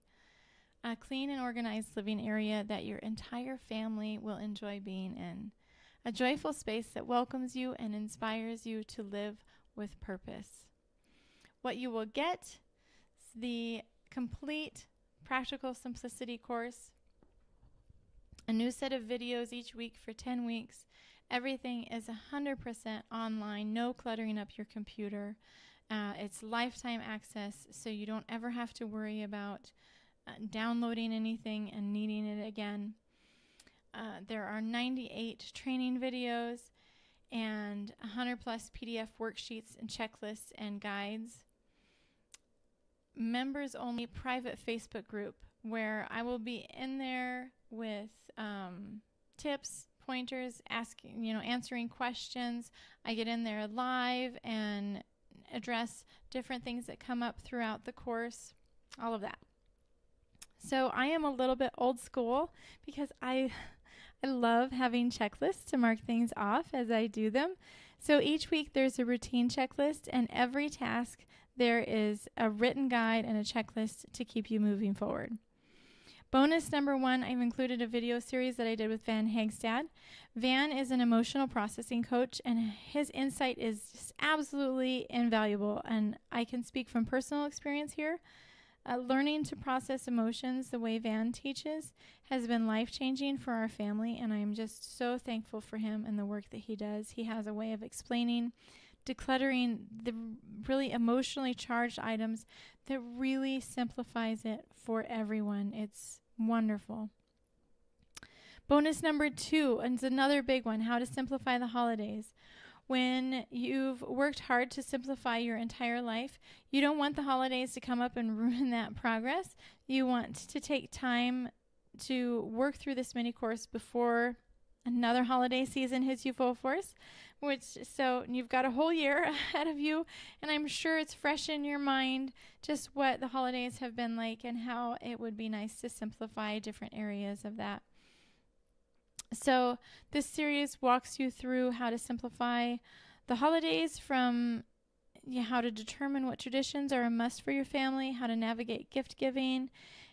A clean and organized living area that your entire family will enjoy being in. A joyful space that welcomes you and inspires you to live with purpose. What you will get is the complete Practical Simplicity course, a new set of videos each week for 10 weeks. Everything is 100% online, no cluttering up your computer. It's lifetime access, so you don't ever have to worry about downloading anything and needing it again. There are 98 training videos and 100 plus PDF worksheets and checklists and guides. Members only private Facebook group where I will be in there with tips, pointers, answering questions. I get in there live and address different things that come up throughout the course, all of that. So I am a little bit old school because I I love having checklists to mark things off as I do them. So each week there's a routine checklist, and every task there is a written guide and a checklist to keep you moving forward. Bonus number 1, I've included a video series that I did with Van Hagstad. Van is an emotional processing coach, and his insight is just absolutely invaluable. And I can speak from personal experience here. Learning to process emotions the way Van teaches has been life-changing for our family, and I'm just so thankful for him and the work that he does. He has a way of explaining, decluttering the really emotionally charged items that really simplifies it for everyone. It's wonderful. Bonus number 2, and it's another big one, how to simplify the holidays. When you've worked hard to simplify your entire life, you don't want the holidays to come up and ruin that progress. You want to take time to work through this mini course before another holiday season hits you full force, so you've got a whole year ahead of you, and I'm sure it's fresh in your mind just what the holidays have been like and how it would be nice to simplify different areas of that. So this series walks you through how to simplify the holidays, from how to determine what traditions are a must for your family, how to navigate gift giving,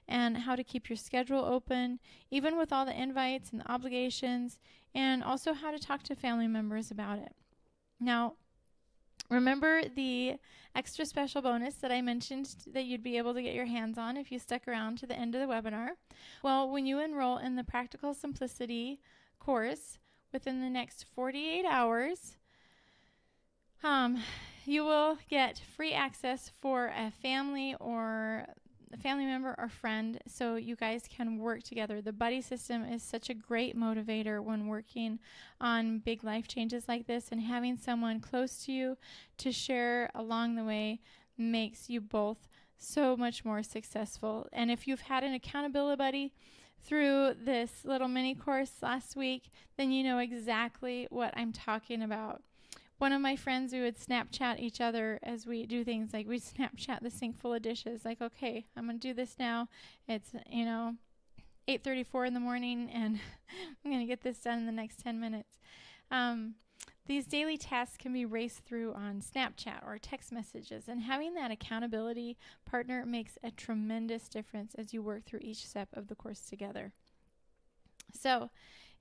and how to keep your schedule open, even with all the invites and the obligations, and also how to talk to family members about it. Now, remember the extra special bonus that I mentioned that you'd be able to get your hands on if you stuck around to the end of the webinar? Well, when you enroll in the Practical Simplicity course within the next 48 hours, you will get free access for a family member or friend, so you guys can work together. The buddy system is such a great motivator when working on big life changes like this, and having someone close to you to share along the way makes you both so much more successful. And if you've had an accountability buddy through this little mini course last week, then you know exactly what I'm talking about. One of my friends, we would Snapchat each other as we do things. Like, we Snapchat the sink full of dishes. Like, okay, I'm going to do this now. It's, 8:34 in the morning, and I'm going to get this done in the next 10 minutes. These daily tasks can be raced through on Snapchat or text messages, and having that accountability partner makes a tremendous difference as you work through each step of the course together. So,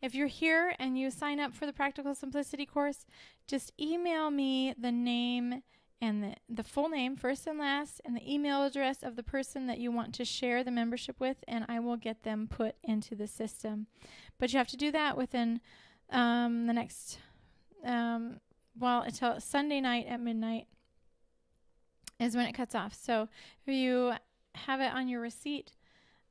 if you're here and you sign up for the Practical Simplicity course, just email me the name and the full name, first and last, and the email address of the person that you want to share the membership with, and I will get them put into the system. But you have to do that within the next, until Sunday night at midnight is when it cuts off. So if you have it on your receipt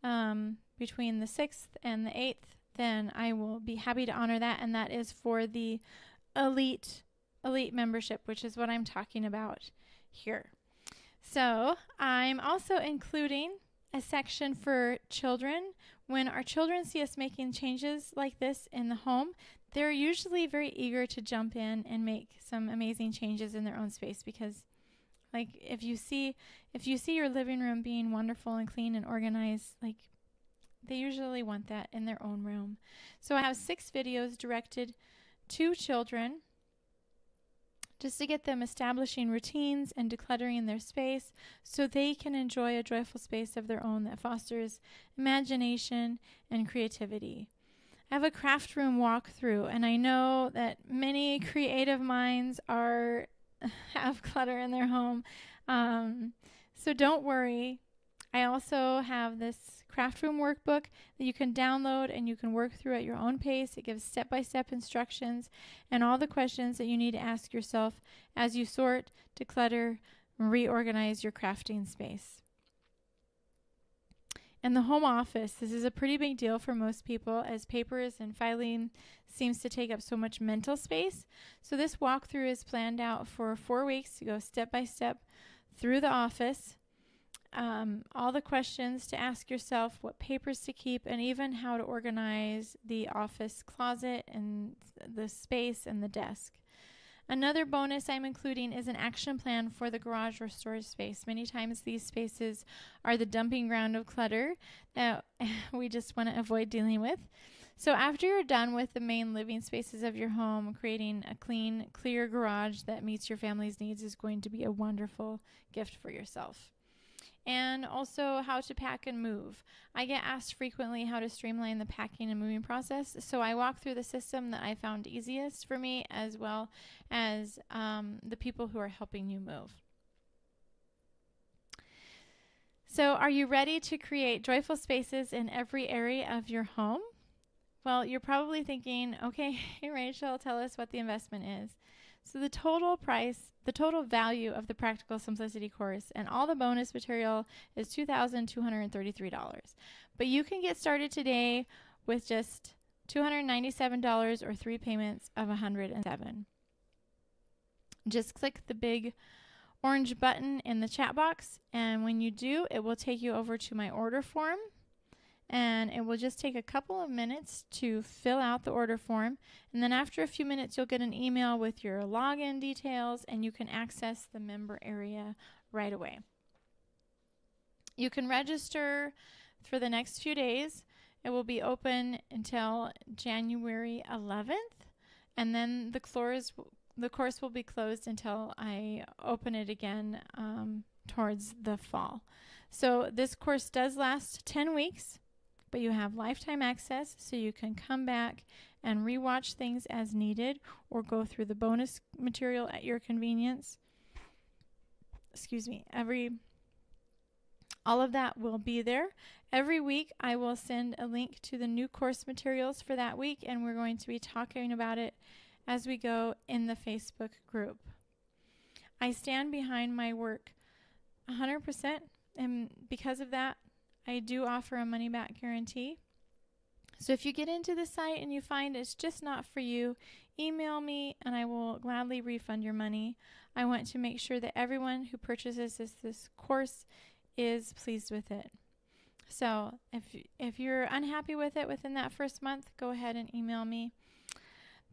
between the 6th and the 8th, then I will be happy to honor that, and that is for the elite membership, which is what I'm talking about here. So I'm also including a section for children. When our children see us making changes like this in the home, they're usually very eager to jump in and make some amazing changes in their own space, because like if you see your living room being wonderful and clean and organized, like, they usually want that in their own room. So I have 6 videos directed to children just to get them establishing routines and decluttering their space so they can enjoy a joyful space of their own that fosters imagination and creativity. I have a craft room walkthrough, and I know that many creative minds have clutter in their home. So don't worry. I also have this craft room workbook that you can download and you can work through at your own pace. It gives step-by-step instructions and all the questions that you need to ask yourself as you sort, declutter, and reorganize your crafting space. And the home office, this is a pretty big deal for most people, as papers and filing seems to take up so much mental space. So this walkthrough is planned out for 4 weeks to go step by step through the office. All the questions to ask yourself, what papers to keep, and even how to organize the office closet and the space and the desk. Another bonus I'm including is an action plan for the garage or storage space. Many times these spaces are the dumping ground of clutter that we just want to avoid dealing with. So after you're done with the main living spaces of your home, creating a clean, clear garage that meets your family's needs is going to be a wonderful gift for yourself. And also how to pack and move. I get asked frequently how to streamline the packing and moving process, so I walk through the system that I found easiest for me, as well as the people who are helping you move. So are you ready to create joyful spaces in every area of your home? Well, you're probably thinking, okay, hey, Rachel, tell us what the investment is. So the total value of the Practical Simplicity course and all the bonus material is $2,233. But you can get started today with just $297 or 3 payments of $107. Just click the big orange button in the chat box, and when you do, it will take you over to my order form. And it will just take a couple of minutes to fill out the order form. And then after a few minutes, you'll get an email with your login details, and you can access the member area right away. You can register for the next few days. It will be open until January 11th, and then the course will be closed until I open it again towards the fall. So this course does last 10 weeks. But you have lifetime access, so you can come back and rewatch things as needed or go through the bonus material at your convenience. Excuse me. All of that will be there. Every week I will send a link to the new course materials for that week, and we're going to be talking about it as we go in the Facebook group. I stand behind my work 100%, and because of that, I do offer a money-back guarantee. So if you get into the site and you find it's just not for you, email me and I will gladly refund your money. I want to make sure that everyone who purchases this course is pleased with it. So if you're unhappy with it within that first month, go ahead and email me.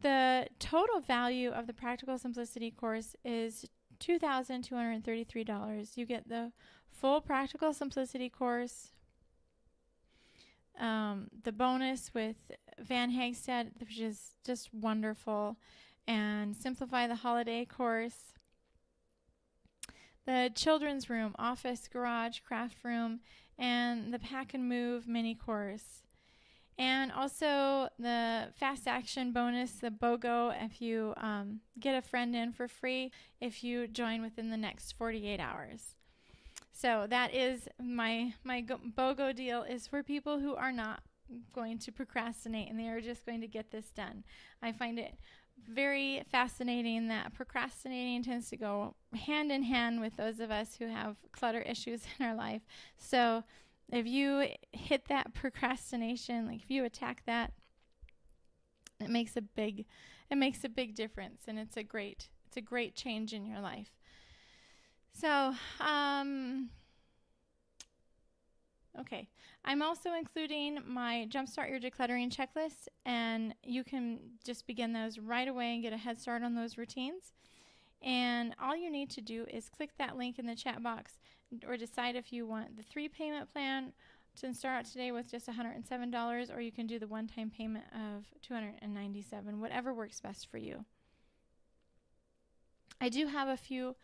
The total value of the Practical Simplicity course is $2,233. You get the full Practical Simplicity course, the bonus with Van Hagstead, which is just wonderful, and Simplify the Holiday course, the children's room, office, garage, craft room, and the Pack and Move mini course. And also the fast action bonus, the BOGO, if you get a friend in for free if you join within the next 48 hours. So that is my BOGO deal is for people who are not going to procrastinate and they are just going to get this done. I find it very fascinating that procrastinating tends to go hand in hand with those of us who have clutter issues in our life. So if you hit that procrastination, like if you attack that, it makes a big difference, and it's a great change in your life. So, okay. I'm also including my Jumpstart Your Decluttering checklist, and you can just begin those right away and get a head start on those routines. And all you need to do is click that link in the chat box or decide if you want the 3-payment plan to start out today with just $107, or you can do the one-time payment of $297, whatever works best for you. I do have a few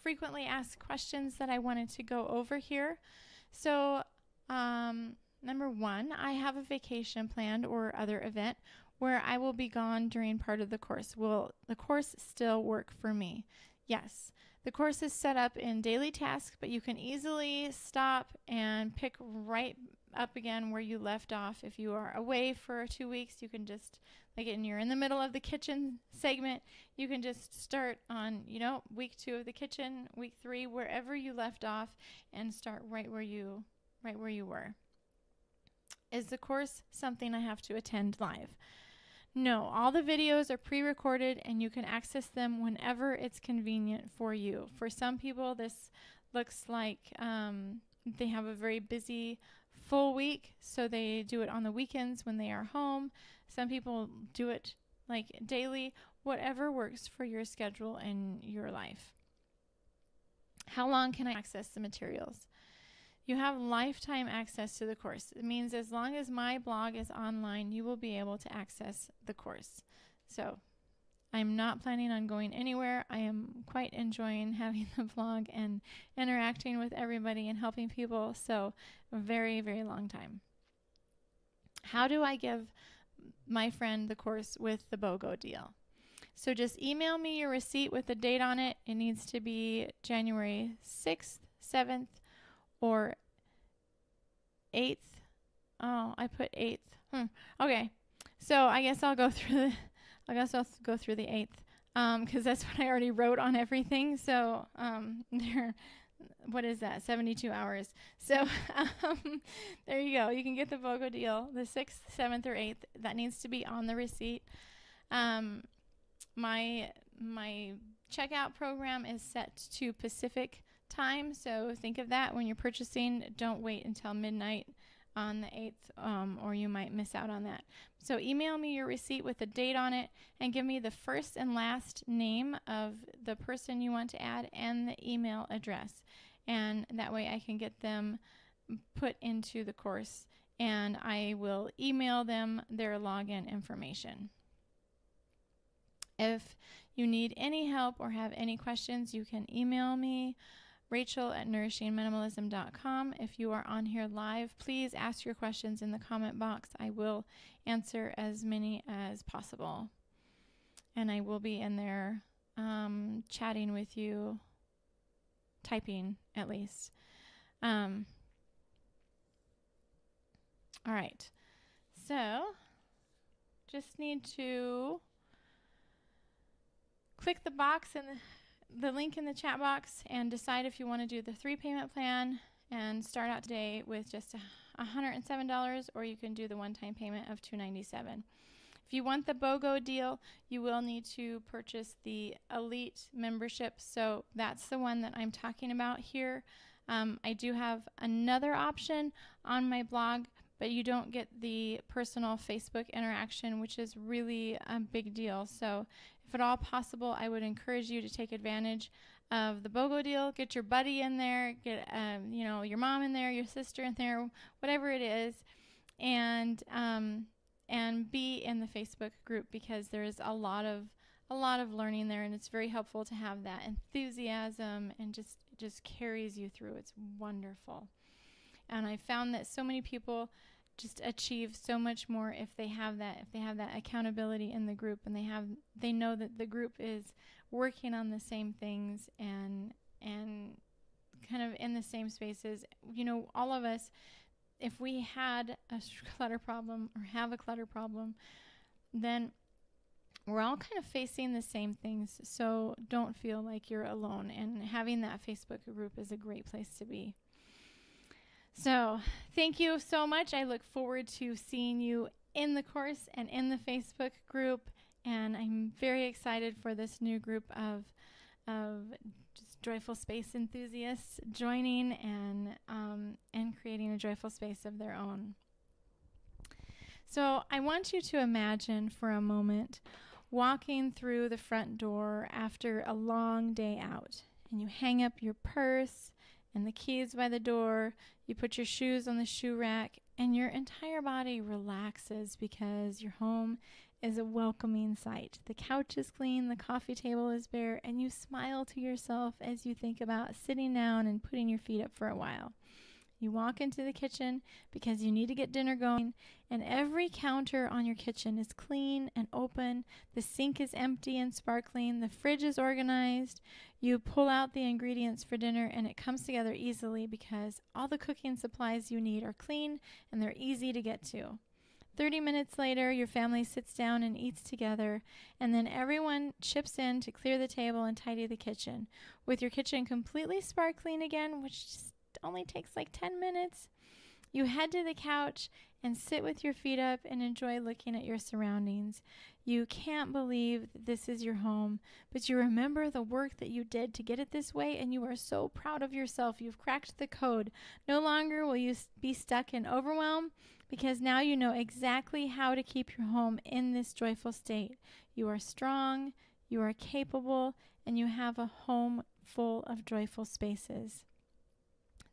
frequently asked questions that I wanted to go over here. So number one, I have a vacation planned or other event where I will be gone during part of the course. Will the course still work for me? Yes. The course is set up in daily tasks, but you can easily stop and pick right up again where you left off. If you are away for 2 weeks, you can just, like, and you're in the middle of the kitchen segment, you can just start on, week 2 of the kitchen, week 3, wherever you left off, and start right where you were. Is the course something I have to attend live? No, all the videos are pre-recorded and you can access them whenever it's convenient for you. For some people, this looks like they have a very busy full week, so they do it on the weekends when they are home. Some people do it like daily, whatever works for your schedule and your life. How long can I access the materials? You have lifetime access to the course. It means as long as my blog is online, you will be able to access the course. So I'm not planning on going anywhere. I am quite enjoying having the blog and interacting with everybody and helping people. So a very, very long time. How do I give my friend the course with the BOGO deal? So just email me your receipt with the date on it. It needs to be January 6th, 7th, or 8th. Oh, I put 8th. Okay. So I guess I'll go through the 8th, because that's what I already wrote on everything. So what is that? 72 hours. So there you go. You can get the BOGO deal the 6th, 7th, or 8th. That needs to be on the receipt. My checkout program is set to Pacific time, so think of that when you're purchasing. Don't wait until midnight on the 8th, or you might miss out on that. So email me your receipt with a date on it and give me the first and last name of the person you want to add and the email address. And that way I can get them put into the course, and I will email them their login information. If you need any help or have any questions, you can email me, Rachel@nourishingminimalism.com. If you are on here live, please ask your questions in the comment box. I will answer as many as possible. And I will be in there chatting with you, typing at least. All right. So just need to click the box and the link in the chat box and decide if you want to do the 3-payment plan and start out today with just $107, or you can do the one-time payment of $297. If you want the BOGO deal, you will need to purchase the Elite membership. So that's the one that I'm talking about here. I do have another option on my blog, but you don't get the personal Facebook interaction, which is really a big deal. So if at all possible, I would encourage you to take advantage of the BOGO deal. Get your buddy in there, get your mom in there, your sister in there, whatever it is, and be in the Facebook group, because there is a lot of learning there, and it's very helpful to have that enthusiasm, and just carries you through. It's wonderful. And I found that so many people just achieve so much more if they have that accountability in the group, and they know that the group is working on the same things and kind of in the same spaces. All of us, if we had a clutter problem or have a clutter problem, then we're all kind of facing the same things. So don't feel like you're alone, and having that Facebook group is a great place to be. So thank you so much. I look forward to seeing you in the course and in the Facebook group, and I'm very excited for this new group of just joyful space enthusiasts joining and creating a joyful space of their own. So I want you to imagine for a moment walking through the front door after a long day out, and you hang up your purse and the keys by the door, you put your shoes on the shoe rack, and your entire body relaxes because your home is a welcoming sight. The couch is clean, the coffee table is bare, and you smile to yourself as you think about sitting down and putting your feet up for a while. You walk into the kitchen because you need to get dinner going, and every counter on your kitchen is clean and open. The sink is empty and sparkling. The fridge is organized. You pull out the ingredients for dinner, and it comes together easily because all the cooking supplies you need are clean and they're easy to get to. 30 minutes later, your family sits down and eats together, and then everyone chips in to clear the table and tidy the kitchen. With your kitchen completely sparkling again, which just only takes like 10 minutes, you head to the couch and sit with your feet up and enjoy looking at your surroundings. You can't believe that this is your home, but you remember the work that you did to get it this way, and you are so proud of yourself. You've cracked the code. No longer will you be stuck in overwhelm, because now you know exactly how to keep your home in this joyful state. You are strong, you are capable, and you have a home full of joyful spaces.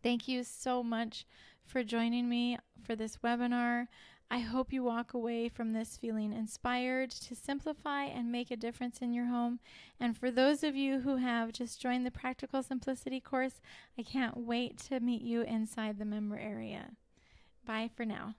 Thank you so much for joining me for this webinar. I hope you walk away from this feeling inspired to simplify and make a difference in your home. And for those of you who have just joined the Practical Simplicity course, I can't wait to meet you inside the member area. Bye for now.